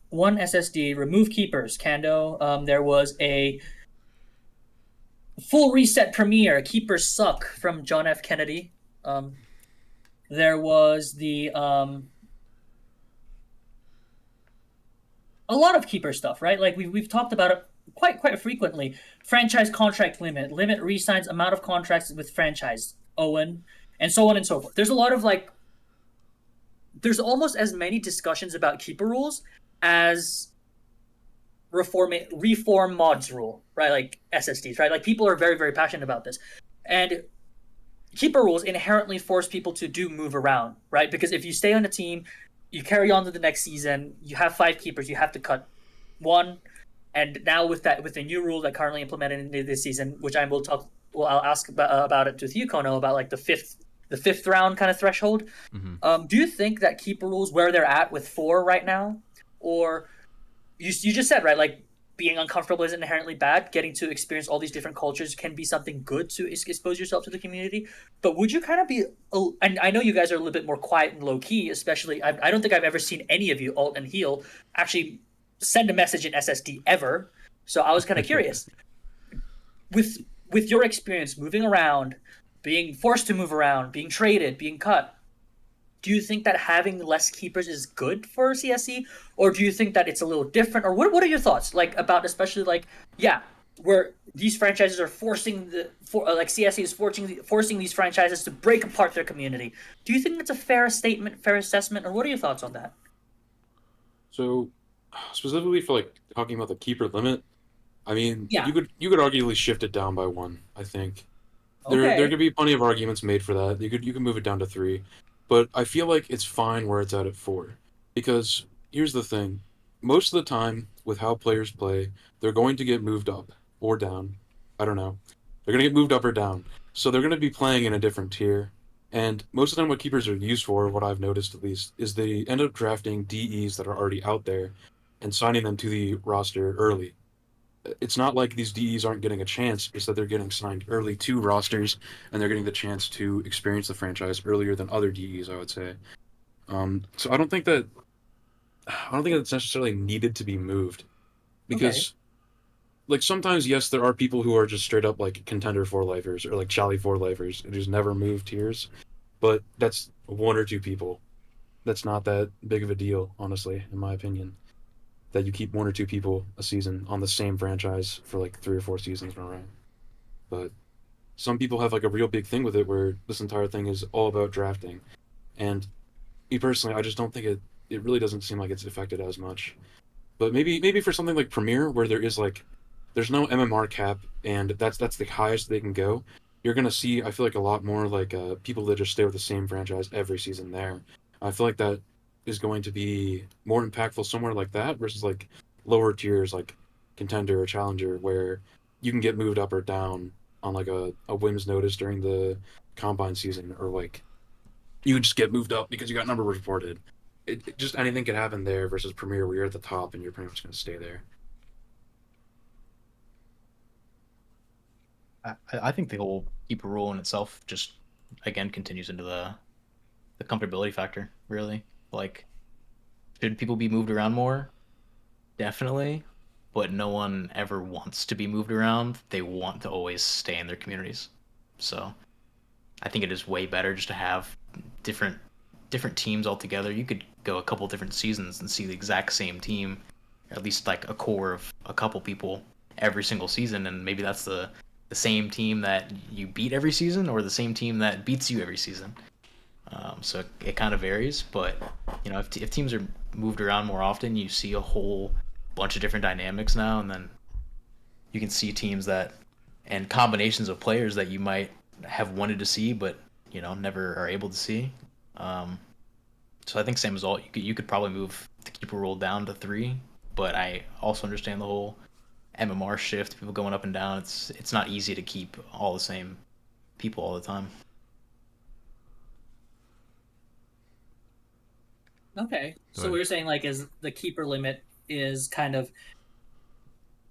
one SSD remove keepers, Kando. There was a full reset premiere, keepers suck from John F. Kennedy. Um, there was the a lot of keeper stuff, right? Like we've talked about it quite frequently. Franchise contract limit resigns, amount of contracts with franchise, Owen, and so on and so forth. There's a lot of like there's almost as many discussions about keeper rules as reform mods rule, right? Like SSDs, right? Like people are very passionate about this, and keeper rules inherently force people to do move around, right? Because if you stay on a team, you carry on to the next season. You have 5 keepers, you have to cut one, and now with the new rule that currently implemented in this season, which I will talk, well, I'll ask about it with you, Kono, about like the fifth round kind of threshold. Mm-hmm. Do you think that keeper rules where they're at with 4 right now, or you just said right, like being uncomfortable isn't inherently bad. Getting to experience all these different cultures can be something good to expose yourself to the community. But would you kind of be? And I know you guys are a little bit more quiet and low key. Especially, I don't think I've ever seen any of you alt and heal actually send a message in SSD ever. So I was kind of curious with your experience moving around, being forced to move around, being traded, being cut. Do you think that having less keepers is good for CSE, or do you think that it's a little different, or what are your thoughts like about, especially like, yeah, where these franchises are like CSE is forcing these franchises to break apart their community? Do you think that's a fair statement, fair assessment, or what are your thoughts on that? So, specifically for like talking about the keeper limit, I mean, Yeah. you could arguably shift it down by one. I think there Okay. could be plenty of arguments made for that. You could move it down to three, but I feel like it's fine where it's at four, because here's the thing: most of the time with how players play, they're going to get moved up or down. I don't know. They're going to get moved up or down, so they're going to be playing in a different tier. And most of the time, what keepers are used for, what I've noticed at least, is they end up drafting DEs that are already out there and signing them to the roster early. It's not like these DEs aren't getting a chance, it's that they're getting signed early to rosters and they're getting the chance to experience the franchise earlier than other DEs, I would say. So I don't think it's necessarily needed to be moved, Okay. because like sometimes yes, there are people who are just straight up like contender for lifers or like Jolly for lifers and just never move tiers, but that's one or two people. That's not that big of a deal, honestly, in my opinion. That you keep one or two people a season on the same franchise for like 3 or 4 seasons in a row. But some people have like a real big thing with it where this entire thing is all about drafting. And me personally, I just don't think it really doesn't seem like it's affected as much. But maybe for something like Premiere where there's no MMR cap and that's the highest they can go, you're gonna see, I feel like, a lot more like people that just stay with the same franchise every season there. I feel like that is going to be more impactful somewhere like that versus like lower tiers like contender or challenger where you can get moved up or down on like a whim's notice during the combine season, or like you just get moved up because you got number reported. Just anything could happen there versus Premier where you're at the top and you're pretty much going to stay there. I think the whole keeper rule in itself just again continues into the comfortability factor. Really, like should people be moved around more? Definitely, but no one ever wants to be moved around. They want to always stay in their communities. So I think it is way better just to have different different teams altogether. You could go a couple different seasons and see the exact same team, at least like a core of a couple people every single season, and maybe that's the same team that you beat every season or the same team that beats you every season. So it kind of varies, but if teams are moved around more often, you see a whole bunch of different dynamics now, and then you can see teams that and combinations of players that you might have wanted to see, but never are able to see. Um, so I think same as all you could probably move the keeper rule down to three, but I also understand the whole MMR shift, people going up and down. It's not easy to keep all the same people all the time. Okay. Go So what ahead. you're saying like is the keeper limit is kind of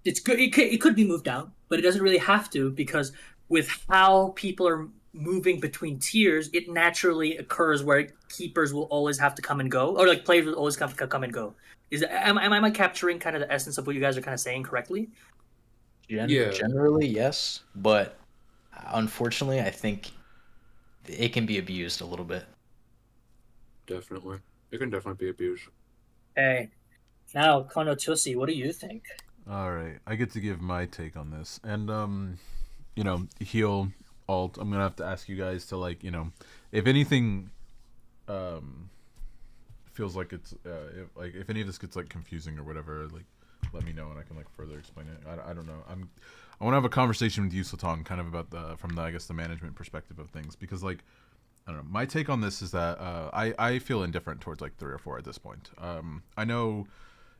it's good. It could be moved down, but it doesn't really have to because with how people are moving between tiers, it naturally occurs where keepers will always have to come and go, or like players will always have to come and go. Am I capturing kind of the essence of what you guys are kind of saying correctly? Yeah, Generally, yes, but unfortunately, I think it can be abused a little bit. definitely. It can definitely be abused. Hey, now Konotoshi, what do you think? All right, I get to give my take on this, and heal alt. I'm gonna have to ask you guys to like, if anything, um, feels like it's if any of this gets like confusing or whatever, like let me know and I can like further explain it. I don't know. I want to have a conversation with you, Sletong, kind of about from the I guess the management perspective of things because like I don't know. My take on this is that I feel indifferent towards like 3 or 4 at this point. I know,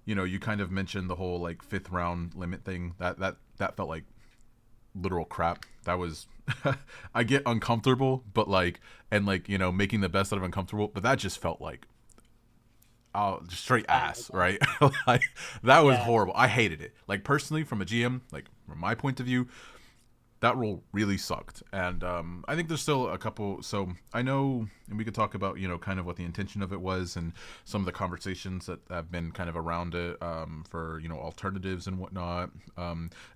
you kind of mentioned the whole like 5th round limit thing. That felt like literal crap. That was I get uncomfortable, but like and like making the best out of uncomfortable. But that just felt like just straight ass, right? Like that was Yeah, horrible. I hated it. Like personally, from a GM, like from my point of view, that role really sucked. And I think there's still a couple. So I know, and we could talk about kind of what the intention of it was and some of the conversations that have been kind of around it for alternatives and whatnot.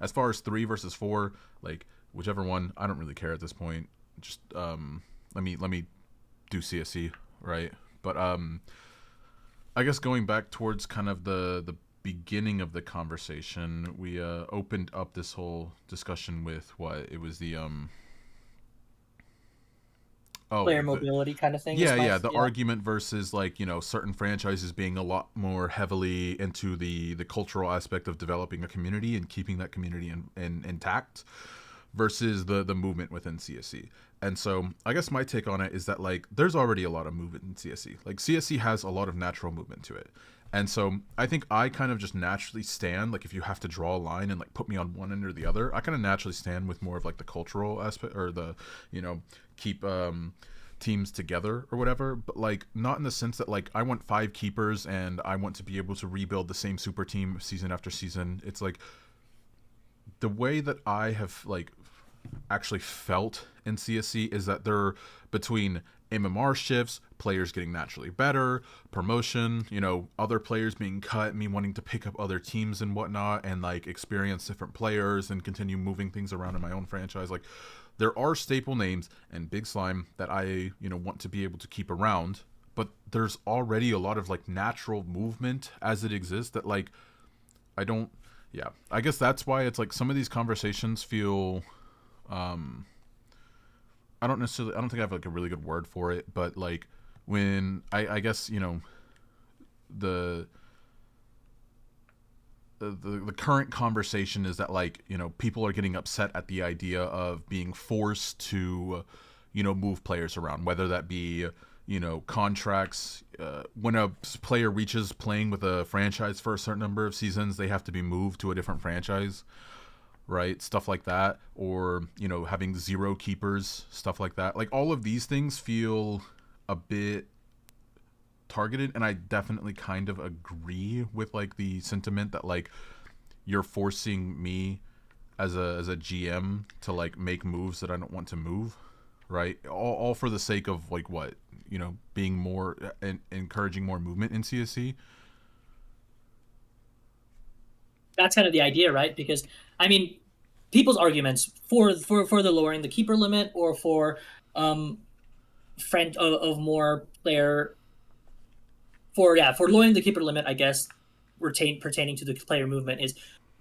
As far as 3 versus 4, like whichever one, I don't really care at this point. Just let me do CSC, right? But I guess going back towards kind of the beginning of the conversation, we opened up this whole discussion with what it was the player the mobility kind of thing is yeah, the yeah. argument versus like certain franchises being a lot more heavily into the cultural aspect of developing a community and keeping that community intact versus the movement within CSC. And so I guess my take on it is that like there's already a lot of movement in CSC. Like CSC has a lot of natural movement to it. And so I think I kind of just naturally stand like if you have to draw a line and like put me on one end or the other, I kind of naturally stand with more of like the cultural aspect or the keep teams together or whatever, but like not in the sense that like I want 5 keepers and I want to be able to rebuild the same super team season after season. It's like the way that I have like actually felt in CSC is that they're between MMR shifts, players getting naturally better, promotion, other players being cut, me wanting to pick up other teams and whatnot, and like experience different players and continue moving things around in my own franchise. Like there are staple names and Big Slime that I, want to be able to keep around, but there's already a lot of like natural movement as it exists that like I don't yeah. I guess that's why it's like some of these conversations feel I don't think I have like a really good word for it, but like when I guess the the current conversation is that like people are getting upset at the idea of being forced to move players around, whether that be contracts. When a player reaches playing with a franchise for a certain number of seasons, they have to be moved to a different franchise, right? Stuff like that, or having 0 keepers, stuff like that. Like all of these things feel a bit targeted, and I definitely kind of agree with like the sentiment that like you're forcing me as a GM to like make moves that I don't want to move, right? All for the sake of like what being more and encouraging more movement in CSC. That's kind of the idea, right? Because I mean, people's arguments for the lowering the keeper limit or for um friend of more player for lowering the keeper limit, I guess pertaining to the player movement is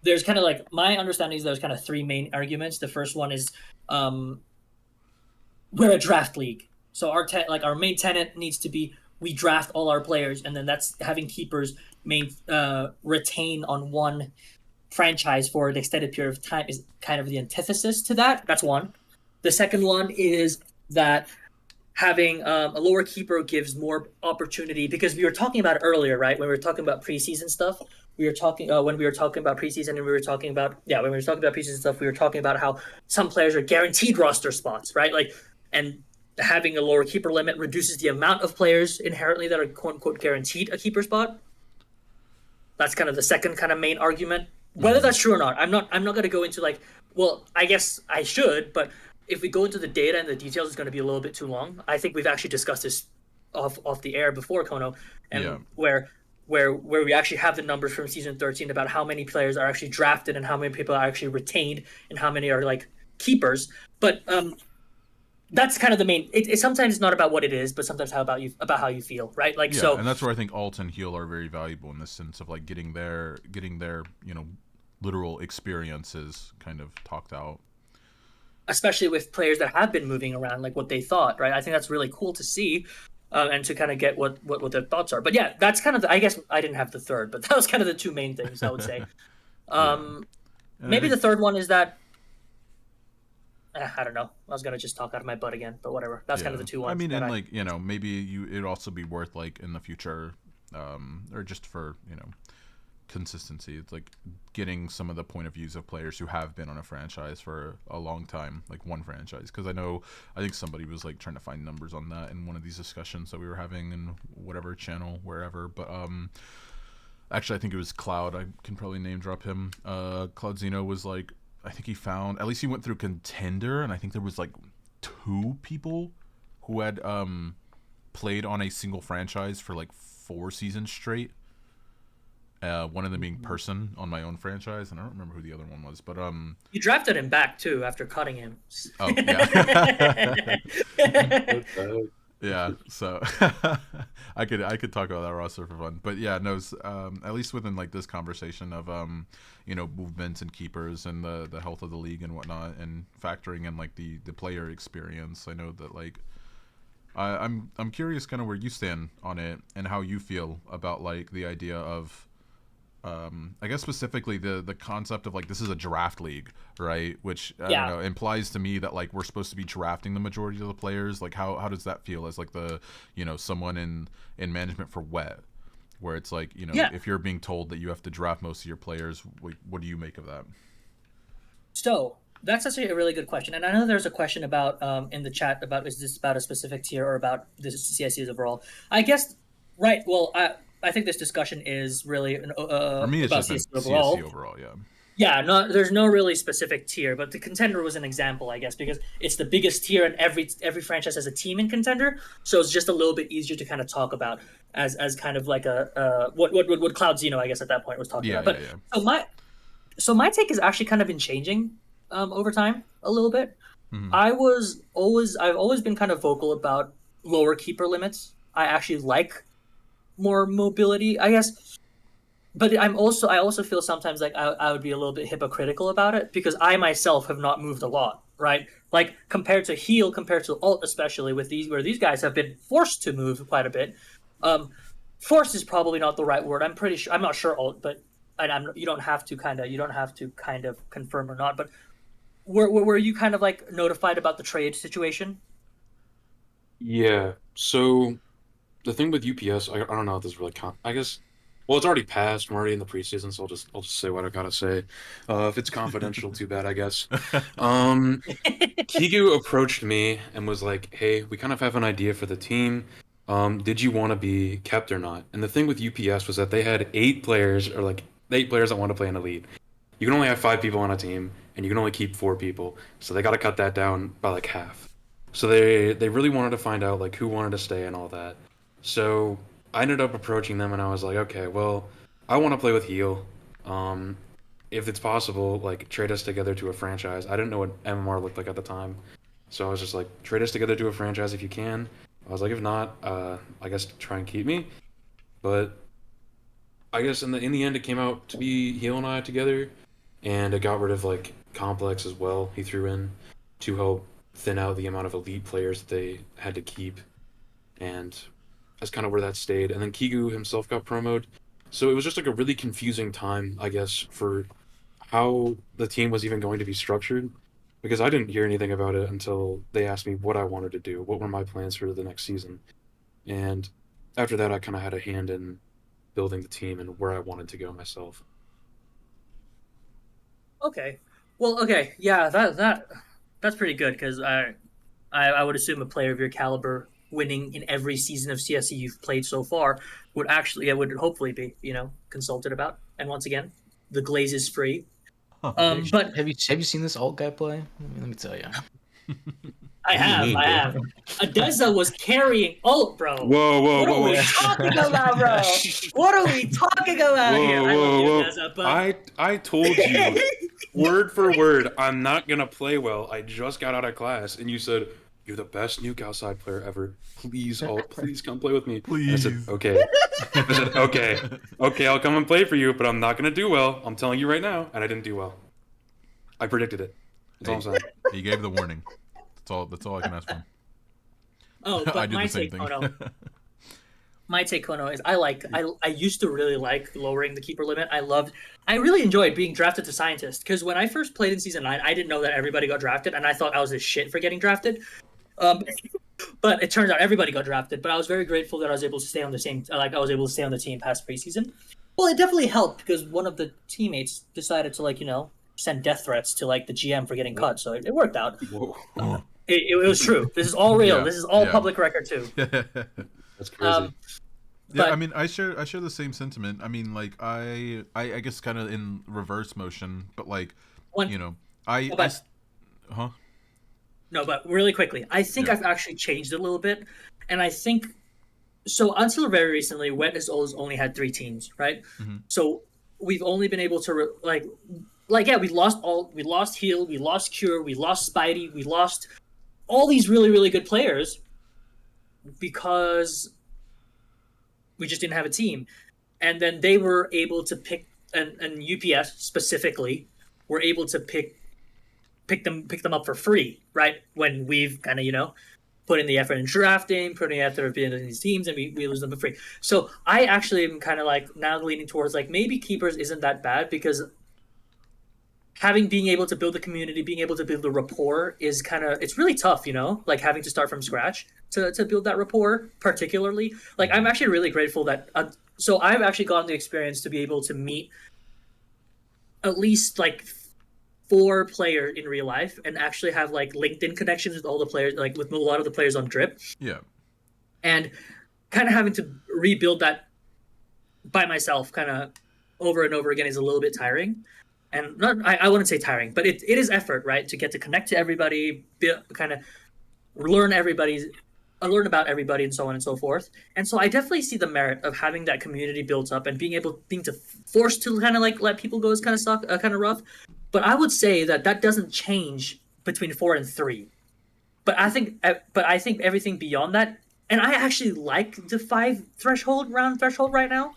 there's kind of like my understanding is there's kind of 3 main arguments. The first one is we're a draft league, so our main tenant needs to be we draft all our players, and then that's having keepers main retain on one franchise for an extended period of time is kind of the antithesis to that. That's one. The second one is that having a lower keeper gives more opportunity because we were talking about it earlier, right? When we were talking about preseason stuff, we were talking when we were talking about preseason, and we were talking about when we were talking about preseason stuff, we were talking about how some players are guaranteed roster spots, right? Like, and having a lower keeper limit reduces the amount of players inherently that are quote unquote guaranteed a keeper spot. That's kind of the second kind of main argument Whether that's true or not, I'm not going to go into like. Well, I guess I should, but if we go into the data and the details, it's going to be a little bit too long. I think we've actually discussed this off the air before, Kono, Yeah. and where we actually have the numbers from season 13 about how many players are actually drafted and how many people are actually retained and how many are like keepers. But that's kind of the main. It sometimes it's not about what it is, but sometimes about how you feel, right? Like Yeah, so. and that's where I think alt and heal are very valuable in the sense of like getting their literal experiences kind of talked out. Especially with players that have been moving around, like what they thought, right? I think that's really cool to see, and to kind of get what their thoughts are. But yeah, that's kind of I guess I didn't have the third, but that was kind of the two main things I would say. Yeah, and I Maybe think the third one is that I don't know. I was gonna just talk out of my butt again, but whatever. That's kind yeah, of the two I ones mean, that and I. like maybe it'd also be worth like in the future, or just for consistency. It's like getting some of the point of views of players who have been on a franchise for a long time, like one franchise. Because I think somebody was like trying to find numbers on that in one of these discussions that we were having in whatever channel, wherever. But actually, I think it was Cloud. I can probably name drop him. Cloud Zeno was like, I think he found, at least he went through Contender, and I think there was like 2 people who had played on a single franchise for like 4 seasons straight. One of them being Person on my own franchise, and I don't remember who the other one was, but You drafted him back too after cutting him. oh yeah, Okay. yeah. So I could talk about that roster for fun, but yeah, no. At least within like this conversation of movements and keepers and the health of the league and whatnot, and factoring in like the player experience, I know that like I'm curious kind of where you stand on it and how you feel about like the idea of I guess specifically the concept of like this is a draft league, right? Which I don't Yeah. know implies to me that like we're supposed to be drafting the majority of the players. Like how does that feel as like the someone in management for Wet, where it's like Yeah. if you're being told that you have to draft most of your players, what do you make of that? So that's actually a really good question, and I know there's a question about in the chat about is this about a specific tier or about the CSCs overall. I guess right. Well, I think this discussion is really For me, it's about just in CSC CSC overall. overall. Yeah. Yeah, no, there's no really specific tier, but the contender was an example, I guess, because it's the biggest tier, and every franchise has a team in contender, so it's just a little bit easier to kind of talk about as kind of like a what Cloud Zeno, I guess, at that point was talking Yeah. about. Yeah. But so my take has actually kind of been changing over time a little bit. Yeah. I've always been kind of vocal about lower keeper limits. I actually like more mobility, I guess. But I also feel sometimes like I would be a little bit hypocritical about it because I myself have not moved a lot, right? Like compared to heal, compared to alt, especially with these where these guys have been forced to move quite a bit. Um, Forced is probably not the right word. I'm pretty sure. I'm not sure alt, but and you don't have to kind of confirm or not. But were you kind of like notified about the trade situation? Yeah. So the thing with UPS, I don't know if this really I guess. Well, it's already passed. I'm already in the preseason, so I'll just say what I gotta say. If it's confidential, too bad, I guess. Um, Kigu approached me and was like, "Hey, we kind of have an idea for the team. Did you want to be kept or not?" And the thing with UPS was that they had 8 players, or like 8 players that want to play in elite. You can only have 5 people on a team, and you can only keep 4 people. So they got to cut that down by like half. So they really wanted to find out like who wanted to stay and all that. So I ended up approaching them, and I was like, okay, well, I want to play with Heal. Um, if it's possible, like trade us together to a franchise. I didn't know what MMR looked like at the time, so I was just like, trade us together to a franchise if you can. I was like, if not, I guess try and keep me. But I guess in the end, it came out to be Heal and I together, and it got rid of like Complex as well. He threw in to help thin out the amount of elite players that they had to keep, and that's kind of where that stayed. And then Kigu himself got promoted, so it was just like a really confusing time, I guess, for how the team was even going to be structured, because I didn't hear anything about it until they asked me what I wanted to do, what were my plans for the next season, and after that, I kind of had a hand in building the team and where I wanted to go myself. Okay. Well, okay. Yeah, that's pretty good because I would assume a player of your caliber winning in every season of CSC you've played so far would actually, yeah, would hopefully be, consulted about. And once again. the glaze is free. Oh, But Have you seen this alt guy play? Let me tell you. I What do you have, mean, I bro? have. Adeza was carrying ult, bro. Whoa, whoa, What are whoa, we whoa. talking about, bro? What are we talking about here? Whoa, I love whoa, you, whoa. Adeza, but I told you word for word, I'm not gonna play well. I just got out of class, and you said, "You're the best nuke outside player ever. Please, oh, please come play with me." And I said, please. "Okay." I said, "Okay, okay, I'll come and play for you, but I'm not gonna do well. I'm telling you right now." And I didn't do well. I predicted it. That's all I'm Hey, saying. he gave the warning. That's all I can ask for. oh, I but do the same thing. my take, Kono, is I used to really like lowering the keeper limit. I really enjoyed being drafted to scientist because when I first played in season 9, I didn't know that everybody got drafted, and I thought I was a shit for getting drafted. Um, but it turns out everybody got drafted. But I was very grateful that I was able to stay on the same, like I was able to stay on the team past preseason. Well, it definitely helped because one of the teammates decided to send death threats to like the GM for getting cut, so it worked out. Whoa, It was true. This is all real. Yeah, This is all yeah. public record too. that's crazy. Um, Yeah, I but mean, I share the same sentiment. I mean, like, I guess kind of in reverse motion, but like, one, you know, I, no, I, but s- huh? no, but really quickly, I think Yeah. I've actually changed it a little bit, and I think so. Until very recently, Wet has always only had 3 teams, right? Hmm. So we've only been able to yeah, we lost Heal, we lost Cure, we lost Spidey, we lost all these really really good players because we just didn't have a team. And then they were able to pick, and UPS specifically were able to pick them up for free, right? When we've kind of put in the effort in drafting, put in the effort of being in these teams, and we lose them for free. So I actually am kind of like now leaning towards like maybe keepers isn't that bad because being able to build a community, being able to build a rapport is it's really tough, like having to start from scratch to build that rapport, particularly. Like I'm actually really grateful that so I've actually gotten the experience to be able to meet at least like 4 players in real life and actually have like LinkedIn connections with all the players, like with a lot of the players on Drip, Yeah. and kind of having to rebuild that by myself kind of over and over again is a little bit tiring. And not, I wouldn't say tiring, but it is effort, right? To get to connect to everybody, kind of learn learn about everybody, and so on and so forth. And so I definitely see the merit of having that community built up and being to forced to kind of like let people go is kind of kind of rough. But I would say that doesn't change between 4 and 3. But I think everything beyond that, and I actually like the 5 round threshold right now.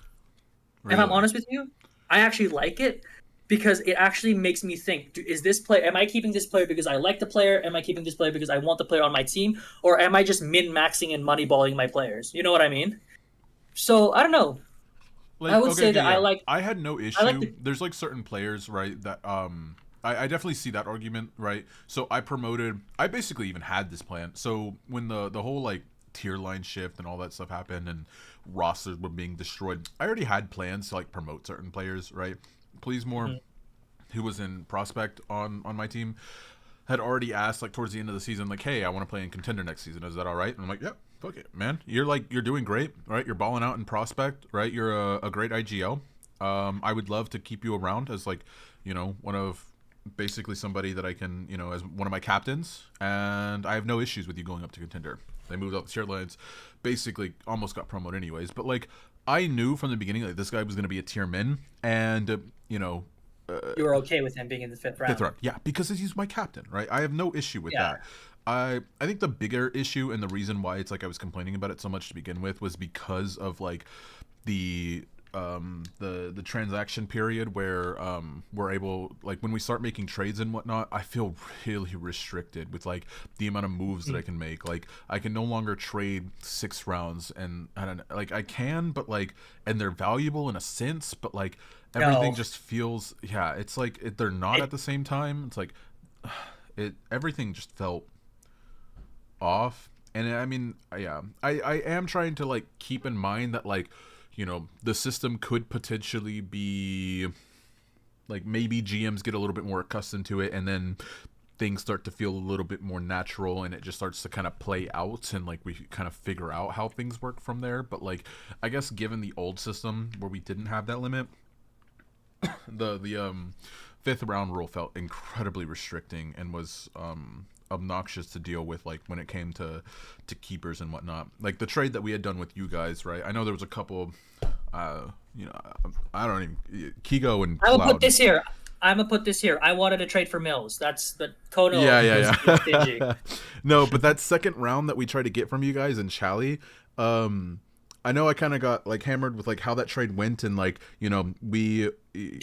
If I'm Really. honest with you, I actually like it because it actually makes me think: is this player? Am I keeping this player because I like the player? Am I keeping this player because I want the player on my team? Or am I just min maxing and moneyballing my players? You know what I mean? So I don't know. I Like, would okay, say okay, that yeah. I had no I like issue. the There's like certain players, right, that I definitely see that argument, right? So I basically even had this plan. So when the whole like tier line shift and all that stuff happened and rosters were being destroyed, I already had plans to like promote certain players, right? Please more, Mhm. who was in prospect on my team, had already asked like towards the end of the season, like, hey, I want to play in contender next season. Is that all right? And I'm like, yep, fuck it, man. You're doing great, right? You're balling out in prospect, right? You're a great IGL. I would love to keep you around as like, one of basically somebody that I can, as one of my captains. And I have no issues with you going up to contender. They moved up the tier lines, basically almost got promoted anyways. But like, I knew from the beginning like this guy was going to be a tier min, and you were okay with him being in the fifth fifth round. round. Yeah, because he's my captain, right? I have no issue with Yeah. that. I think the bigger issue and the reason why it's like I was complaining about it so much to begin with was because of like the the transaction period where we're able, like when we start making trades and whatnot, I feel really restricted with like the amount of moves that I can make. Like I can no longer trade 6 rounds, and I don't know, like I can, but like, and they're valuable in a sense, but like everything No. just feels, yeah, it's like they're not It, at the same time. It's like everything just felt off. And I mean, yeah, I am trying to like keep in mind that like, the system could potentially be like, maybe GMs get a little bit more accustomed to it, and then things start to feel a little bit more natural, and it just starts to kind of play out, and like we kind of figure out how things work from there. But like, I guess given the old system where we didn't have that limit, the fifth round rule felt incredibly restricting and was obnoxious to deal with, like when it came to keepers and whatnot. Like the trade that we had done with you guys, right? I know there was a couple you know, I don't even Kigo and I will Cloud. put this here. I'm gonna put this here. I wanted to trade for Mills. That's the Kono. Yeah. Stingy. No, but that second round that we tried to get from you guys in Chally, I know I kind of got like hammered with like how that trade went, and like, you know, we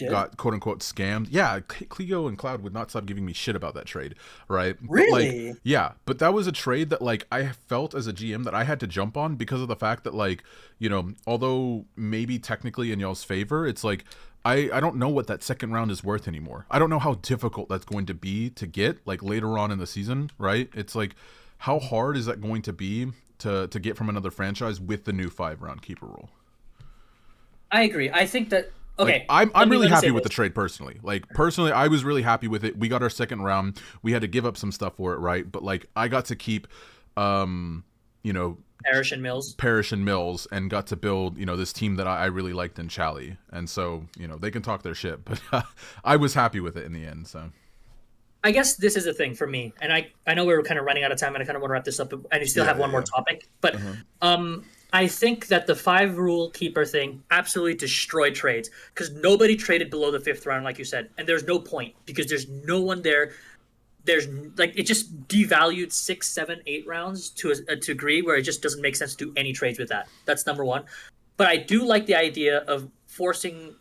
got quote unquote scammed. Yeah, Clio and Cloud would not stop giving me shit about that trade, right? Really? But, like, yeah, but that was a trade that like I felt as a GM that I had to jump on because of the fact that, like, you know, although maybe technically in y'all's favor, it's like I don't know what that second round is worth anymore. I don't know how difficult that's going to be to get like later on in the season, right? It's like, how hard is that going to be to get from another franchise with the new 5-round keeper rule? I agree. I think that okay. Like, I'm really happy with this. the trade personally. Like personally, I was really happy with it. We got our second round. We had to give up some stuff for it, right? But like I got to keep you know, Parrish and Mills, and got to build, you know, this team that I really liked in Chally. And so, you know, they can talk their shit, but I was happy with it in the end. So I guess this is a thing for me, and I know we were kind of running out of time, and I kind of want to wrap this up, and you still have one more topic, but I think that the 5-rule keeper thing absolutely destroyed trades because nobody traded below the 5th round, like you said, and there's no point because there's no one there. There's like it just devalued 6, 7, 8 rounds to a degree where it just doesn't make sense to do any trades with that. That's number one. But I do like the idea of forcing.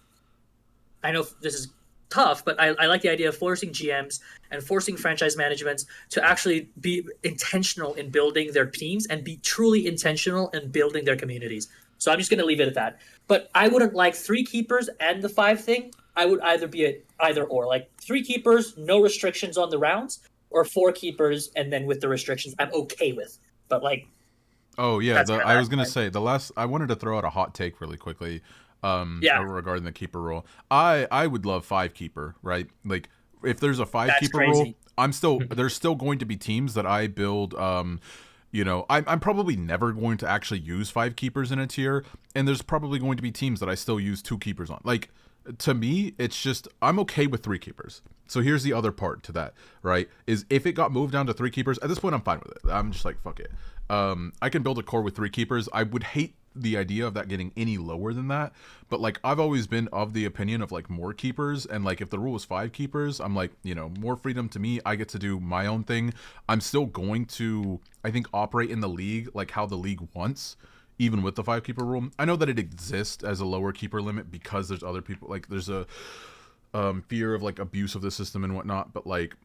I know this is tough, but I like the idea of forcing GMs and forcing franchise managements to actually be intentional in building their teams and be truly intentional in building their communities. So I'm just going to leave it at that. But I wouldn't like 3 keepers and the 5 thing. I would either be either or, like 3 keepers, no restrictions on the rounds, or 4 keepers and then with the restrictions. I'm okay with, but like. Oh yeah, I was gonna say I wanted to throw out a hot take really quickly. Regarding the keeper rule, I would love 5 keeper, right? Like if there's a 5 keeper rule, there's still going to be teams that I build. You know, I'm probably never going to actually use 5 keepers in a tier, and there's probably going to be teams that I still use 2 keepers on. Like to me, it's just I'm okay with 3 keepers. So here's the other part to that, right? Is if it got moved down to 3 keepers, at this point I'm fine with it. I'm just like, fuck it. I can build a core with 3 keepers. I would hate the idea of that getting any lower than that, but like I've always been of the opinion of like more keepers, and like if the rule was 5 keepers, I'm like, you know, more freedom to me. I get to do my own thing. I'm still going to, I think, operate in the league like how the league wants, even with the 5 keeper rule. I know that it exists as a lower keeper limit because there's other people, like there's a fear of like abuse of the system and whatnot, but like,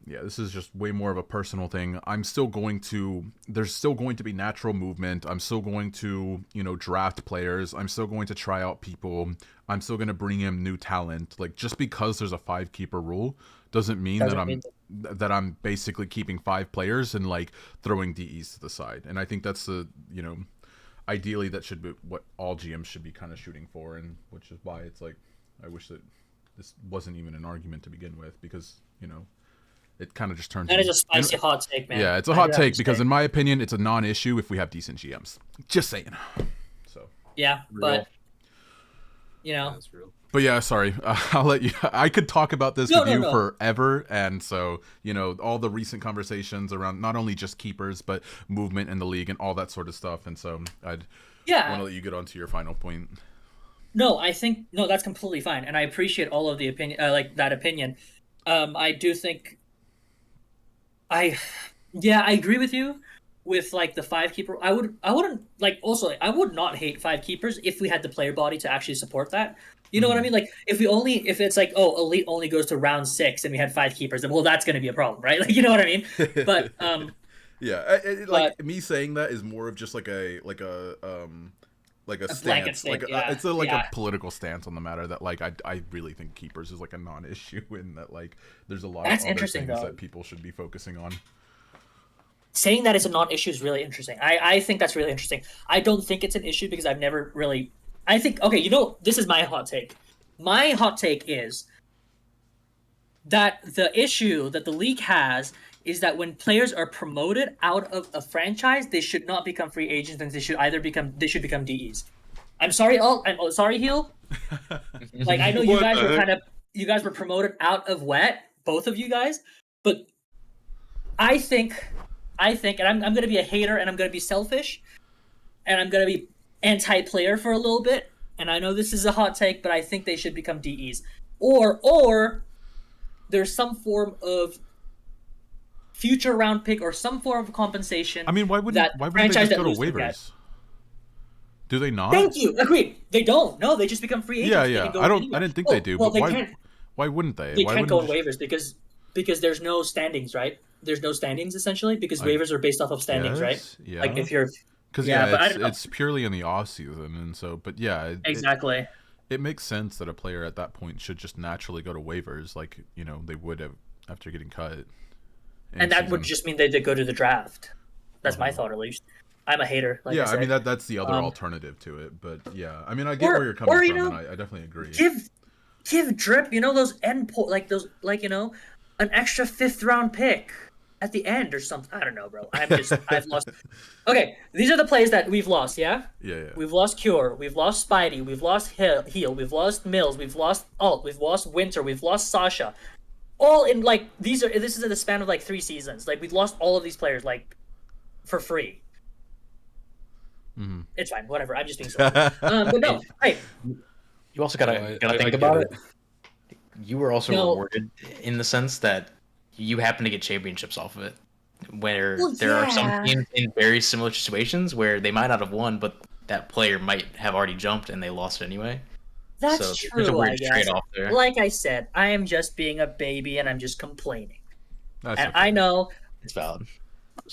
yeah, this is just way more of a personal thing. There's still going to be natural movement. I'm still going to, you know, draft players. I'm still going to try out people. I'm still going to bring in new talent. Like just because there's a 5 keeper rule doesn't mean that I'm basically keeping 5 players and like throwing DEs to the side. And I think that's the, you know, ideally that should be what all GMs should be kind of shooting for, and which is why it's like I wish that this wasn't even an argument to begin with, because, you know, it kind of just turns. That is a spicy hot take, man. Yeah, it's a hot take because, in my opinion, it's a non-issue if we have decent GMs. Just saying. So. Yeah, but you know. That's real. But yeah, sorry. I'll let you. I could talk about this with you forever, and so, you know, all the recent conversations around not only just keepers but movement in the league and all that sort of stuff, and so I'd want to let you get on to your final point. No, I think that's completely fine, and I appreciate all of the opinion, like that opinion. I do think. I agree with you with like the 5 keeper. I wouldn't like, also I would not hate 5 keepers if we had the player body to actually support that. You know what I mean? Like if it's like, oh, elite only goes to round 6 and we had 5 keepers, then well, that's going to be a problem, right? Like, you know what I mean? But yeah, like me saying that is more of just like a stance, it's a political stance on the matter that like I really think keepers is like a non-issue, and that like there's a lot of other things that people should be focusing on. Saying that is a non-issue is really interesting. I think that's really interesting. I don't think it's an issue because I've never really. I think, okay, you know, this is my hot take. My hot take is that the issue that the league has is that when players are promoted out of a franchise, they should not become free agents, and they should become DEs. I'm sorry, I'm sorry, Heel. Like I know you What guys the were heck? you guys were promoted out of wet, both of you guys, but I think and I'm gonna be a hater and I'm gonna be selfish and I'm gonna be anti-player for a little bit. And I know this is a hot take, but I think they should become DEs. Or there's some form of future round pick or some form of compensation I mean, that the why wouldn't they franchise just that go to loses get. waivers? Do they not? Thank you. Agreed. They don't. No, they just become free Yeah, agents. They can yeah. go I anywhere. didn't think they Oh, do, well, but they can't. why wouldn't they? They Why can't wouldn't go on just waivers because there's no standings, right? There's no standings essentially because I waivers are based off of standings, right? guess, Like yeah. if you're, Cuz yeah, yeah, but I don't know it's purely in the off season, and so but yeah, exactly. it makes sense that a player at that point should just naturally go to waivers like, they would have after getting cut in And that would season. just mean they go to the draft. That's my Uh-huh. thought, at least. I'm a hater, like I Yeah, I mean said. that's the other Um, alternative to it, but yeah, I mean I get where or you're coming or from, and I definitely agree. give Drip, those like those an extra fifth round pick at the end or something. I don't know, bro. I've lost. Okay, these are the plays that we've lost. Yeah, Yeah, yeah. we've lost Cure, we've lost Spidey, we've lost Heal, we've lost Mills, we've lost Alt, we've lost Winter, we've lost Sasha. All in like this is in the span of like 3 seasons. Like we've lost all of these players like for free. Mhm. It's fine, whatever. I'm just being silly. But no, hey, You also I gotta think get about it. it. You were also no, rewarded in the sense that you happen to get championships off of it. Where well, there are some yeah, teams in very similar situations where they might not have won, but that player might have already jumped and they lost it anyway. that's So there's a true. weird I guess. trade-off there. Like I said, I am just being a baby and I'm just complaining. That's And okay. I know It's valid.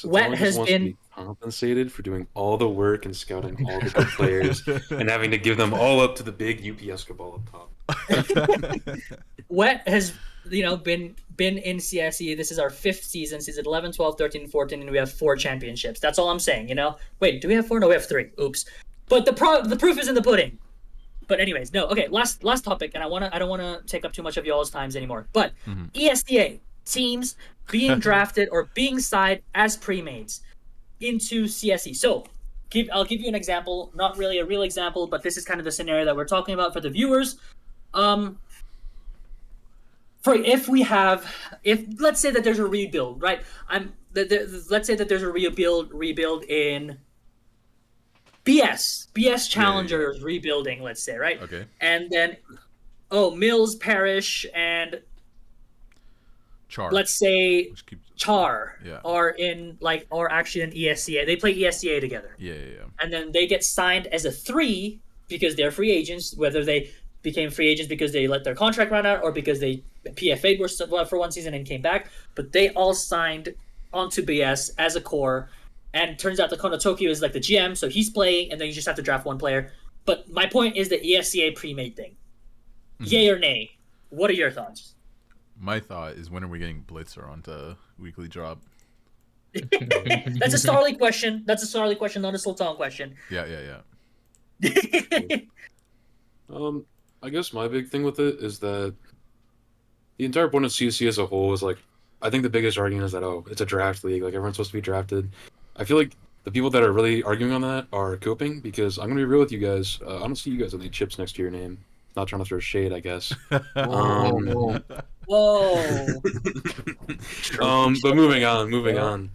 Wet Sletong just has wants to been be compensated for doing all the work and scouting all the good players and having to give them all up to the big UPS cabal up top. Wet has been in CSE. This is our 5th season, season 11, 12, 13, 14, and we have 4 championships. That's all I'm saying, Wait, do we have 4? No, we have 3. Oops. But the proof is in the pudding. But anyways, no. Okay, last topic, and I don't wanna take up too much of y'all's times anymore. But Mhm. ESDA teams being drafted or being signed as pre-mates into CSE. So I'll give you an example, not really a real example, but this is kind of the scenario that we're talking about for the viewers. For if let's say that there's a rebuild, right? Let's say that there's a rebuild in BS Yeah, yeah. Challenger is rebuilding, let's say, right? Okay. And then Mills, Parrish, and Char. let's say Which keeps Char Yeah. are actually in ESCA. They play ESCA together. Yeah, yeah, yeah. And then they get signed as a 3 because they're free agents, whether they became free agents because they let their contract run out or because they PFA'd for 1 season and came back. But they all signed onto BS as a core. And turns out the Kono Tokyo is like the GM, so he's playing, and then you just have to draft 1 player. But my point is the ESCA pre-made thing. Yay or nay? What are your thoughts? My thought is, when are we getting Blitzer onto weekly drop? That's a Starly question. That's a Starly question, not a Sultan question. Yeah, yeah, yeah. I guess my big thing with it is that the entire point of CC as a whole is like, I think the biggest argument is that, it's a draft league, like everyone's supposed to be drafted. I feel like the people that are really arguing on that are coping, because I'm gonna be real with you guys. I don't see you guys with any chips next to your name. Not trying to throw shade, I guess. Whoa. Whoa. But moving on.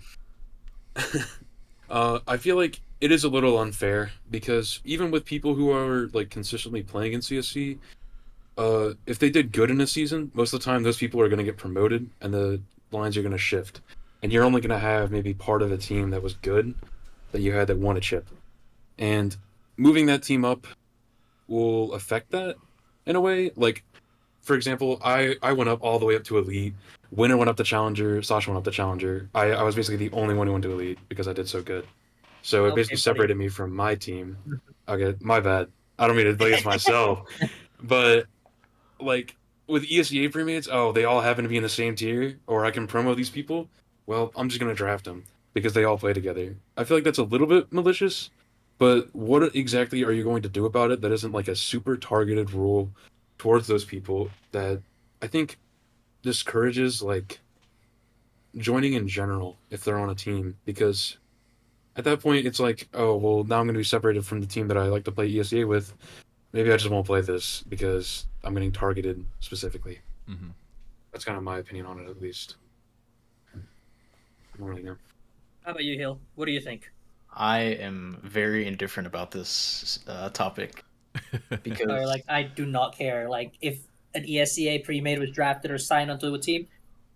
I feel like it is a little unfair because even with people who are like consistently playing in CSC, if they did good in a season, most of the time those people are going to get promoted and the lines are going to shift, and you're only going to have maybe part of a team that was good that you had that won a chip, and moving that team up will affect that in a way. Like, for example, I went up all the way up to Elite. Winner went up to Challenger. Sasha went up to Challenger. I was basically the only one who went to Elite because I did so good. So it Okay, basically buddy. separated me from my team. Okay, my bad. I don't mean to blaze myself, but like with ESEA premates, they all happen to be in the same tier, or I can promo these people. Well, I'm just gonna draft them because they all play together. I feel like that's a little bit malicious, but what exactly are you going to do about it that isn't like a super targeted rule towards those people that I think discourages like joining in general if they're on a team? Because at that point, it's like, oh well, now I'm going to be separated from the team that I like to play ESEA with. Maybe I just won't play this because I'm getting targeted specifically. Mm-hmm. That's kind of my opinion on it, at least. I don't really know. How about you, Hill? What do you think? I am very indifferent about this topic Or because like, I do not care. Like, if an ESCA pre-made was drafted or signed onto a team,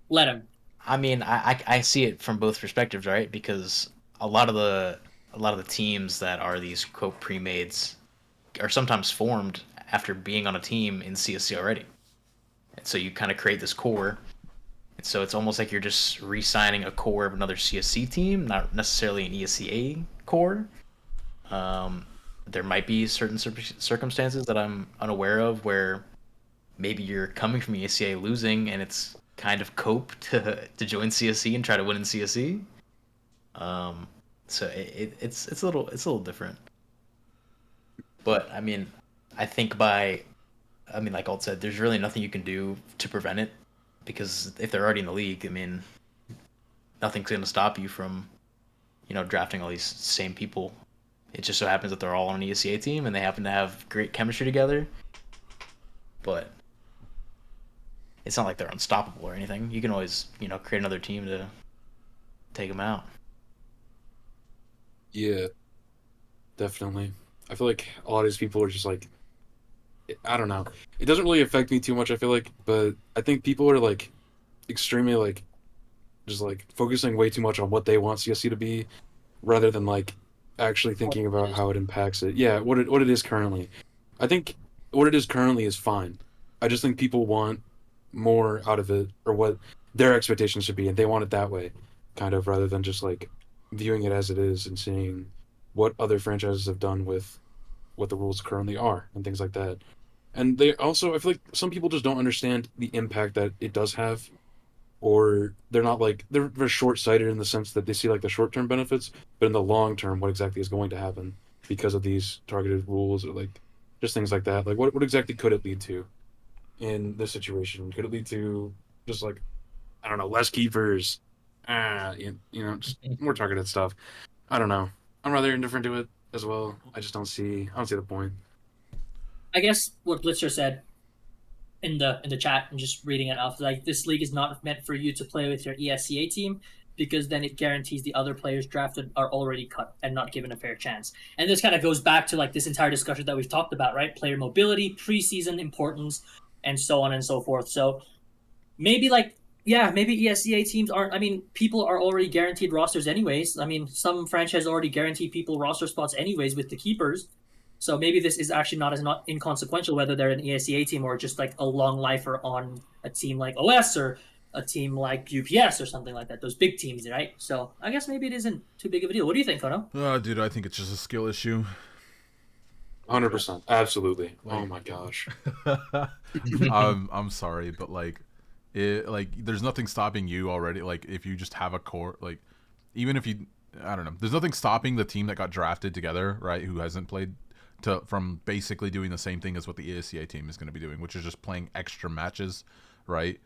let him. I mean I see it from both perspectives, right? Because a lot of the teams that are these quote pre-mades are sometimes formed after being on a team in CSC already. And so you kind of create this core. And so it's almost like you're just re-signing a core of another CSC team, not necessarily an ESCA core. Um, there might be certain circumstances that I'm unaware of where maybe you're coming from ESCA losing and it's kind of cope to join CSC and try to win in CSC. Um, so it's a little different. But I mean, I think I mean, like Alt said, there's really nothing you can do to prevent it because if they're already in the league, I mean, nothing's going to stop you from, drafting all these same people. It just so happens that they're all on an ESCA team and they happen to have great chemistry together. But it's not like they're unstoppable or anything. You can always, create another team to take them out. Yeah, definitely. I feel like a lot of these people are just like, I don't know. It doesn't really affect me too much, I feel like, but I think people are like extremely like just like focusing way too much on what they want CSC to be rather than like actually What thinking it about is. how it impacts it. Yeah, what it is currently. I think what it is currently is fine. I just think people want more out of it or what their expectations should be and they want it that way kind of rather than just like viewing it as it is and seeing what other franchises have done with what the rules currently are and things like that. And they also, I feel like some people just don't understand the impact that it does have, or they're not like they're very short sighted in the sense that they see like the short term benefits, but in the long term, what exactly is going to happen because of these targeted rules or like just things like that. Like what exactly could it lead to in this situation? Could it lead to just like I don't know, less keepers, just more targeted stuff. I don't know. I'm rather indifferent to it as well. I don't see the point. I guess what Blitzer said in the chat and just reading it off, like, this league is not meant for you to play with your ESCA team because then it guarantees the other players drafted are already cut and not given a fair chance. And this kind of goes back to like this entire discussion that we've talked about, right? Player mobility, preseason importance, and so on and so forth. So maybe like, yeah, maybe ESCA teams aren't. I mean, people are already guaranteed rosters anyways. I mean, some franchises already guarantee people roster spots anyways with the keepers. So maybe this is actually not as not inconsequential whether they're an ESCA team or just like a long lifer on a team like OS or a team like UPS or something like that. Those big teams, right? So I guess maybe it isn't too big of a deal. What do you think, Kono? Dude, I think it's just a skill issue. 100%, absolutely. Oh Like, my gosh. I'm sorry, but like there's nothing stopping you already. Like if you just have a core, like even if you, I don't know, there's nothing stopping the team that got drafted together, right? Who hasn't played from basically doing the same thing as what the ESCA team is going to be doing, which is just playing extra matches, right?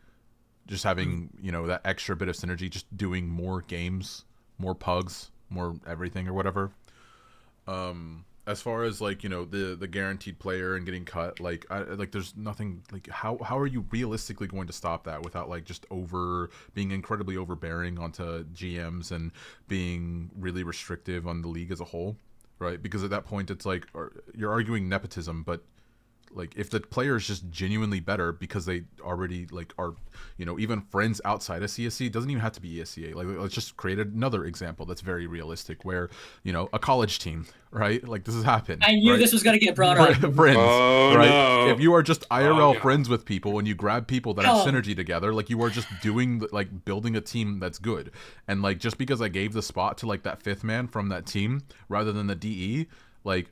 Just having that extra bit of synergy, just doing more games, more pugs, more everything or whatever. As far as like the guaranteed player and getting cut, like there's nothing like how are you realistically going to stop that without like just being incredibly overbearing onto GMs and being really restrictive on the league as a whole, right? Because at that point it's like you're arguing nepotism, but like if the player is just genuinely better because they already like are even friends outside of CSC, it doesn't even have to be ESCA. Like let's just create another example that's very realistic where a college team, right? Like this has happened, I knew right? this was going to get brought up. Friends, Oh right? no. If you are just IRL God. friends with people and you grab people that have Oh. synergy together, like you are just doing like building a team that's good. And like just because I gave the spot to like that fifth man from that team rather than the DE, like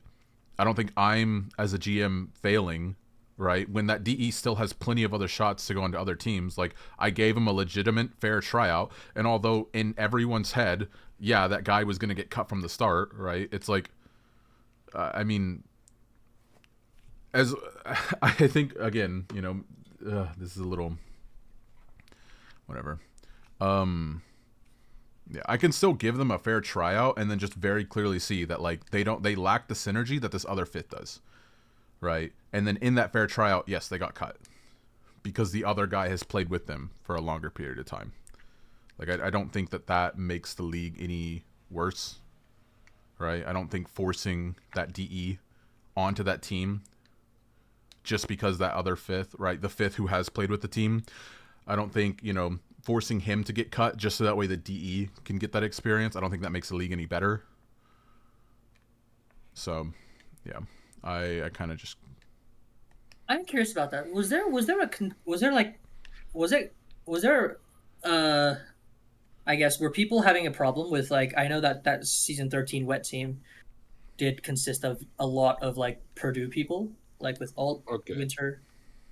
I don't think I'm as a GM failing, right? When that DE still has plenty of other shots to go into other teams. Like I gave him a legitimate fair tryout, and although in everyone's head, yeah, that guy was going to get cut from the start, right? It's like I mean, as I think again, this is a little whatever. Yeah, I can still give them a fair tryout and then just very clearly see that like they lack the synergy that this other fifth does, right? And then in that fair tryout, yes, they got cut because the other guy has played with them for a longer period of time. Like I don't think that makes the league any worse, right? I don't think forcing that DE onto that team just because that other fifth, right, the fifth who has played with the team, I don't think, forcing him to get cut just so that way the DE can get that experience, I don't think that makes the league any better. So, yeah, I kind of just. I'm curious about that. Was there I guess were people having a problem with like I know that season 13 wet team did consist of a lot of like Purdue people, like with Alt Okay. Winter.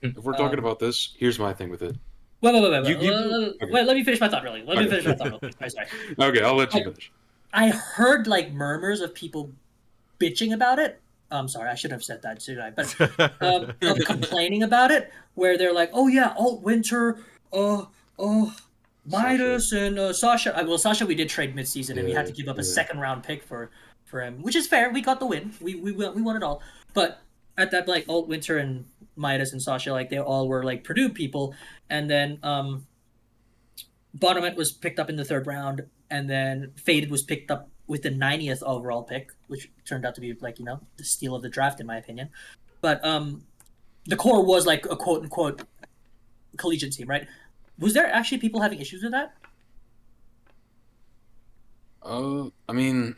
If we're talking Um, about this, here's my thing with it. wait, Okay. let me finish my thought really. Let me Okay. finish my thought real quick. Sorry. Okay, I'll let you Like, finish. I heard like murmurs of people bitching about it. I'm sorry, I should have said that, should I? But of complaining about it, where they're like, "Oh yeah, Alt Winter, uh, oh, Sasha. Midas and Sasha." Well, Sasha, we did trade mid-season, and we had Yeah, to give up a yeah. second-round pick for him, which is fair. We got the win. We won it all. But at that, like Alt Winter and Midas and Sasha, like they all were like Purdue people, and then Bonnemet was picked up in the third round, and then Faded was picked up with the 90th overall pick, which turned out to be like the steal of the draft in my opinion. But the core was like a quote unquote collegiate team, right? Was there actually people having issues with that? I mean,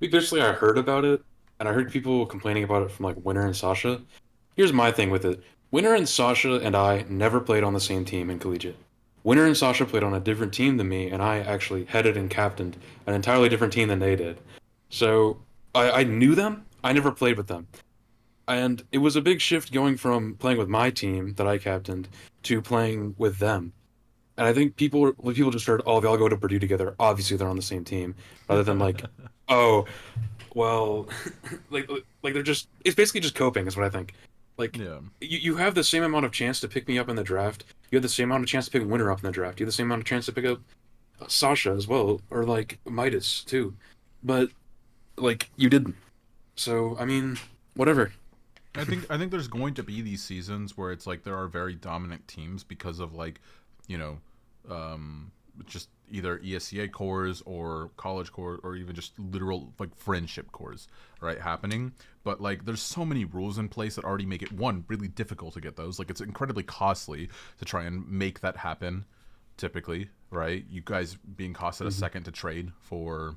basically I heard about it, and I heard people complaining about it from like Winter and Sasha. Here's my thing with it. Winter and Sasha and I never played on the same team in collegiate. Winter and Sasha played on a different team than me, and I actually headed and captained an entirely different team than they did. So I knew them. I never played with them. And it was a big shift going from playing with my team that I captained to playing with them. And I think people just heard, oh, they all go to Purdue together. Obviously, they're on the same team, rather than like, oh, well, like they're just. It's basically just coping, is what I think. Like, Yeah. you have the same amount of chance to pick me up in the draft. You have the same amount of chance to pick Winter up in the draft. You have the same amount of chance to pick up Sasha as well, or like Midas too. But like you didn't. So I mean, whatever. I think there's going to be these seasons where it's like there are very dominant teams because of like, you know, just either ESCA cores or college cores or even just literal like friendship cores, right, happening. But like there's so many rules in place that already make it one really difficult to get those. Like it's incredibly costly to try and make that happen. Typically, right? You guys being costed a second to trade for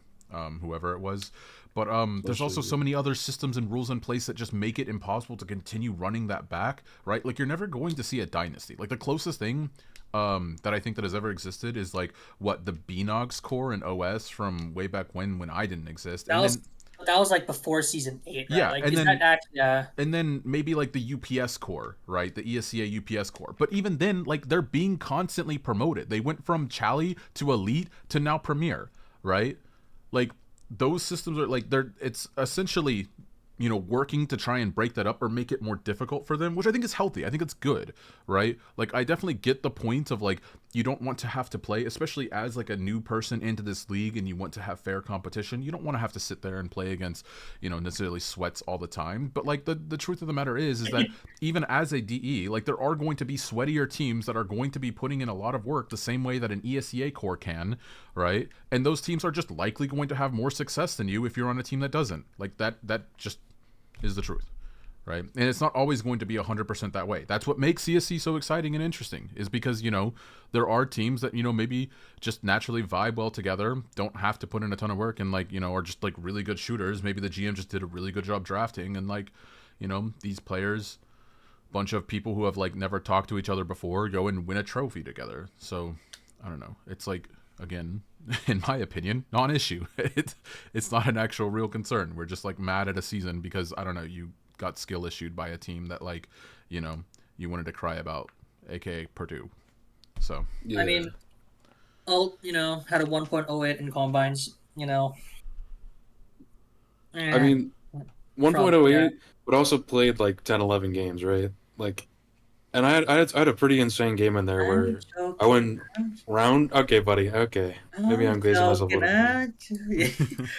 whoever it was. But there's also so many other systems and rules in place that just make it impossible to continue running that back, right? Like you're never going to see a dynasty. Like the closest thing that I think that has ever existed is like what the Beanogs core in OS from way back when I didn't exist, That and was then that was like before season 8, right? yeah, Like, and is that then actually? maybe like the UPS core, right? The ESCA UPS core. But even then, like they're being constantly promoted. They went from Chally to Elite to now Premier, right? Like those systems are like it's essentially working to try and break that up or make it more difficult for them, which I think is healthy. I think it's good, right? Like I definitely get the point of like you don't want to have to play, especially as like a new person into this league and you want to have fair competition. You don't want to have to sit there and play against, necessarily sweats all the time. But like the truth of the matter is that even as a DE, like there are going to be sweatier teams that are going to be putting in a lot of work the same way that an ESCA core can, right? And those teams are just likely going to have more success than you if you're on a team that doesn't. Like that just is the truth, right? And it's not always going to be 100% that way. That's what makes CSC so exciting and interesting, is because there are teams that maybe just naturally vibe well together, don't have to put in a ton of work, and like are just like really good shooters. Maybe the GM just did a really good job drafting, and like these players, bunch of people who have like never talked to each other before, go and win a trophy together. So I don't know, it's like, again, in my opinion, non-issue. It's not an actual real concern. We're just like mad at a season because I don't know, you got skill issued by a team that like you wanted to cry about, aka Purdue. So Yeah. I mean, Alt, had a 1.08 in combines. I Eh, mean, probably, yeah. 1.08, but also played like 10, 11 games, right? Like And I had a pretty insane game in there I'm where I joking. went round. Okay, buddy. Okay, maybe I'm glazing myself a Joking. little bit.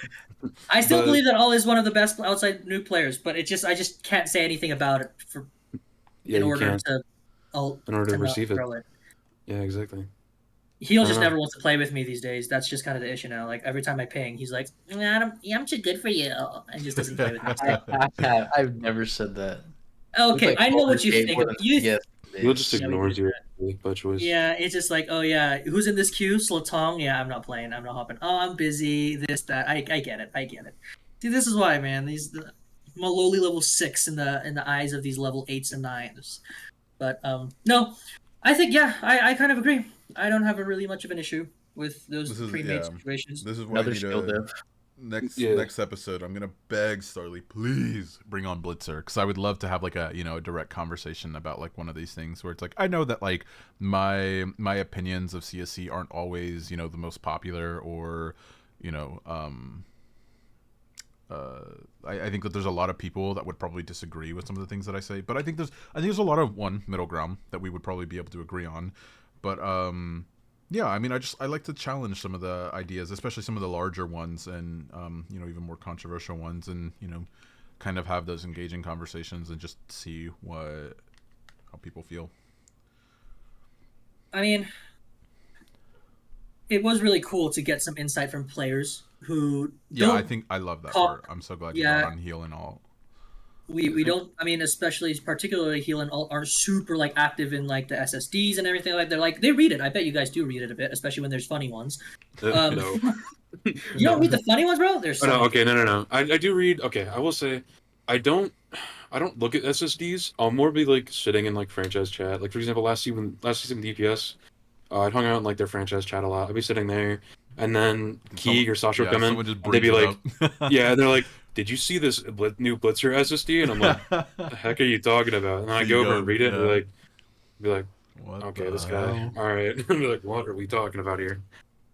I still But believe that All is one of the best outside new players, but I just can't say anything about it yeah, in you order can't to in order to not receive it. throw it. Yeah, exactly. He'll I don't just know. never wants to play with me these days. That's just kind of the issue now. Like every time I ping, he's like, I'm too good for you," and just doesn't play with me. So. I've never said that. It's Okay, like I know what you 400K think. more than You, yes, it He'll just is. yeah, we ignores did. you by choice. Yeah, it's just like, oh yeah, who's in this queue? Sletong. Yeah, I'm not playing. I'm not hopping. Oh, I'm busy. This, that. I get it. I get it. See, this is why, man. I'm a lowly level 6 in the eyes of these level 8s and 9s. But no, I think yeah, I kind of agree. I don't have a really much of an issue with those This is pre-made situations. This is why I Another need skill a div. Yeah. next episode. I'm gonna beg Starly, please bring on Blitzer, because I would love to have like a a direct conversation about like one of these things where it's like I know that like my opinions of CSC aren't always the most popular or you know I think that there's a lot of people that would probably disagree with some of the things that I say, but I think there's a lot of middle ground that we would probably be able to agree on. But yeah, I mean, I like to challenge some of the ideas, especially some of the larger ones, and even more controversial ones, and kind of have those engaging conversations and just see how people feel. I mean, it was really cool to get some insight from players who Yeah, I don't think I love that talk. part. I'm so glad you brought Yeah, on Heal and all. we don't. I mean, especially particularly Heal and Alt are super like active in like the SSDs and everything like. They're like they read it. I bet you guys do read it a bit, especially when there's funny ones. Um, No. you don't read the funny ones, bro. There's Oh, so no. many. Okay. No. I do read. Okay. I will say, I don't. I don't look at SSDs. I'll more be like sitting in like franchise chat. Like for example, last season DPS, I'd hung out in like their franchise chat a lot. I'd be sitting there, and then Keeg or Sasha would come in, Someone just and they'd brings be it like, up. "Yeah," they're like, "Did you see this new Blitzer SSD?" And I'm like, "The heck are you talking about?" And then I So you go over and read it, and yeah. be like, What "Okay, the this guy. hell? All right." And be like, "What are we talking about here?"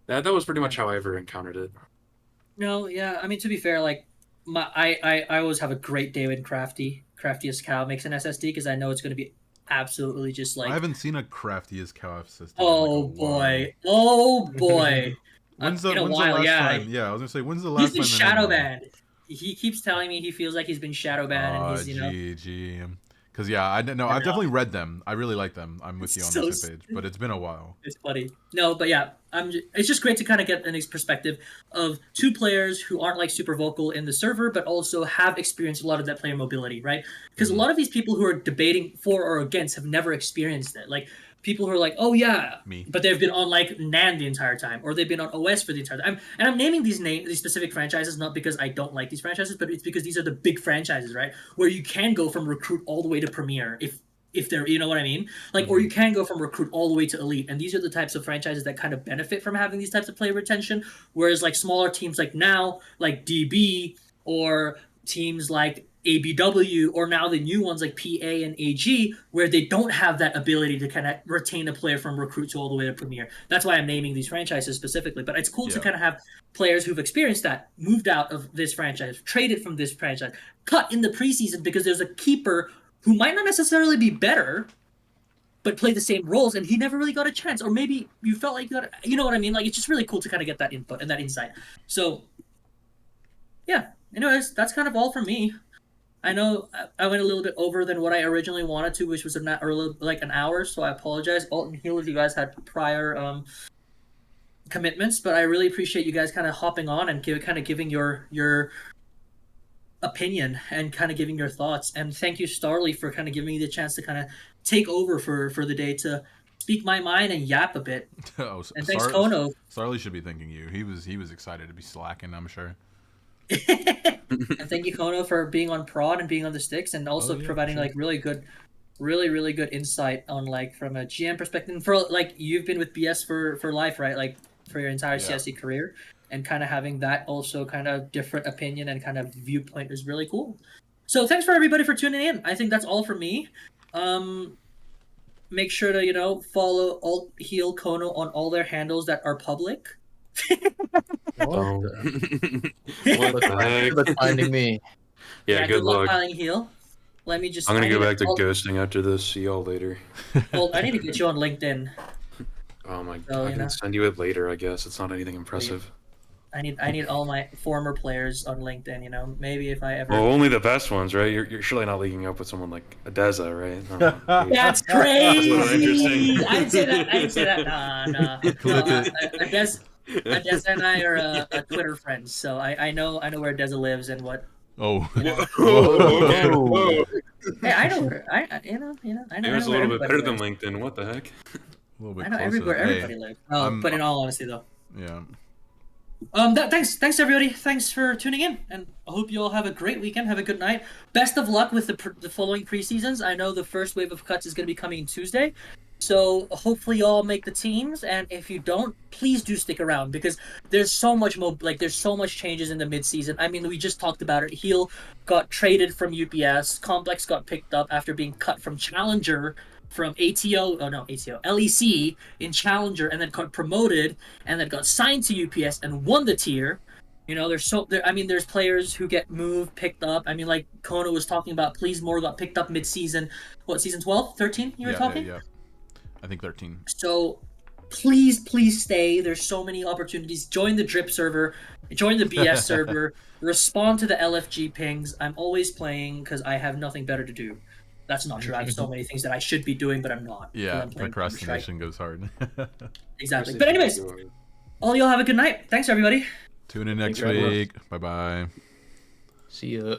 That was pretty much how I ever encountered it. No, yeah. I mean, to be fair, like I always have a great day when Craftiest Cow makes an SSD because I know it's going to be absolutely just I like, haven't seen a crafty as cow system in like a oh while. boy, oh boy. In a When's the while, last yeah. time? Yeah, I was gonna say when's the He's last been time there been shadow one? banned. He keeps telling me he feels like he's been shadow banned, and he's GG. Because yeah, I know I I've know. definitely read them. I really like them. I'm with you on So the same page, but it's been a while. it's funny. No, but yeah, it's just great to kind of get an perspective of two players who aren't like super vocal in the server, but also have experienced a lot of that player mobility, right? Because a lot of these people who are debating for or against have never experienced it. Like people who are like, oh yeah, Me. but they've been on like NAN the entire time, or they've been on OS for the entire time. And I'm naming these specific franchises not because I don't like these franchises, but it's because these are the big franchises, right? Where you can go from recruit all the way to premier if they're, you know what I mean? Like, or you can go from recruit all the way to elite, and these are the types of franchises that kind of benefit from having these types of player retention. Whereas like smaller teams like now, like DB or teams like ABW, or now the new ones like PA and AG, where they don't have that ability to kind of retain a player from recruit to all the way to premier. That's why I'm naming these franchises specifically. But it's cool to Yeah. kind of have players who've experienced that, moved out of this franchise, traded from this franchise, cut in the preseason because there's a keeper who might not necessarily be better, but play the same roles, and he never really got a chance. Or maybe you felt like you know what I mean? Like, it's just really cool to kind of get that input and that insight. So, yeah. Anyways, that's kind of all from me. I know I went a little bit over than what I originally wanted to, which was like an hour. So I apologize. Alt and Heal, if you guys had prior commitments, but I really appreciate you guys kind of hopping on and giving your opinion and kind of giving your thoughts. And thank you, Starly, for kind of giving me the chance to kind of take over for the day to speak my mind and yap a bit. Oh, And thanks, Kono. Sarley should be thanking you. He was excited to be slacking, I'm sure. And thank you, Kono, for being on prod and being on the sticks, and also yeah, providing sure. like really good insight on like from a GM perspective. And for like you've been with BS for life, right? Like for your entire Yeah. CSC career, and kind of having that also kind of different opinion and kind of viewpoint is really cool. So thanks for everybody for tuning in. I think that's all from me. Make sure to follow Alt Heal Kono on all their handles that are public. So, What what the heck? Good luck finding me. Yeah, good luck luck. filing Heal. let me just. I'm gonna I go need back to I'll- ghosting after this. See y'all later. Well, I need to get you on LinkedIn. Oh my! So, I you can know. send you it later. I guess it's not anything impressive. I need all my former players on LinkedIn. You know, maybe if I ever. Well, only the best ones, right? You're surely not linking up with someone like Adeza, right? That's That's a little crazy. interesting. I didn't say that. I didn't say that. Nah, nah. Clip No, it. Adesa and I are Twitter friends, so I know where Adesa lives and what. Oh. You know. Oh, okay. Whoa. Whoa. Hey, I know where I Maybe know it's a where little bit everybody better than lives. LinkedIn. What the heck? A little bit I know closer. where Hey, everybody lives. Oh, I'm- but in all honesty, though. yeah. Thanks everybody. Thanks for tuning in, and I hope you all have a great weekend. Have a good night. Best of luck with the following preseasons. I know the first wave of cuts is going to be coming Tuesday, so hopefully you all make the teams. And if you don't, please do stick around because there's so much there's so much changes in the midseason. I mean, we just talked about it. Heel got traded from UPS. Complex got picked up after being cut from Challenger. From ATO, oh no, ATO, LEC in Challenger, and then got promoted and then got signed to UPS and won the tier. You know, I mean, there's players who get moved, picked up. I mean, like Kona was talking about, Pleasemore got picked up mid-season. What, season 12, 13 you were talking? Yeah. I think 13. So please stay. There's so many opportunities. Join the drip server, join the BS server, respond to the LFG pings. I'm always playing because I have nothing better to do. That's not true. I have so many things that I should be doing, but I'm not. Yeah, I'm playing procrastination goes hard. Exactly. But anyways, all y'all have a good night. Thanks, everybody. Tune in next Thanks for having us. week. Bye bye. See ya.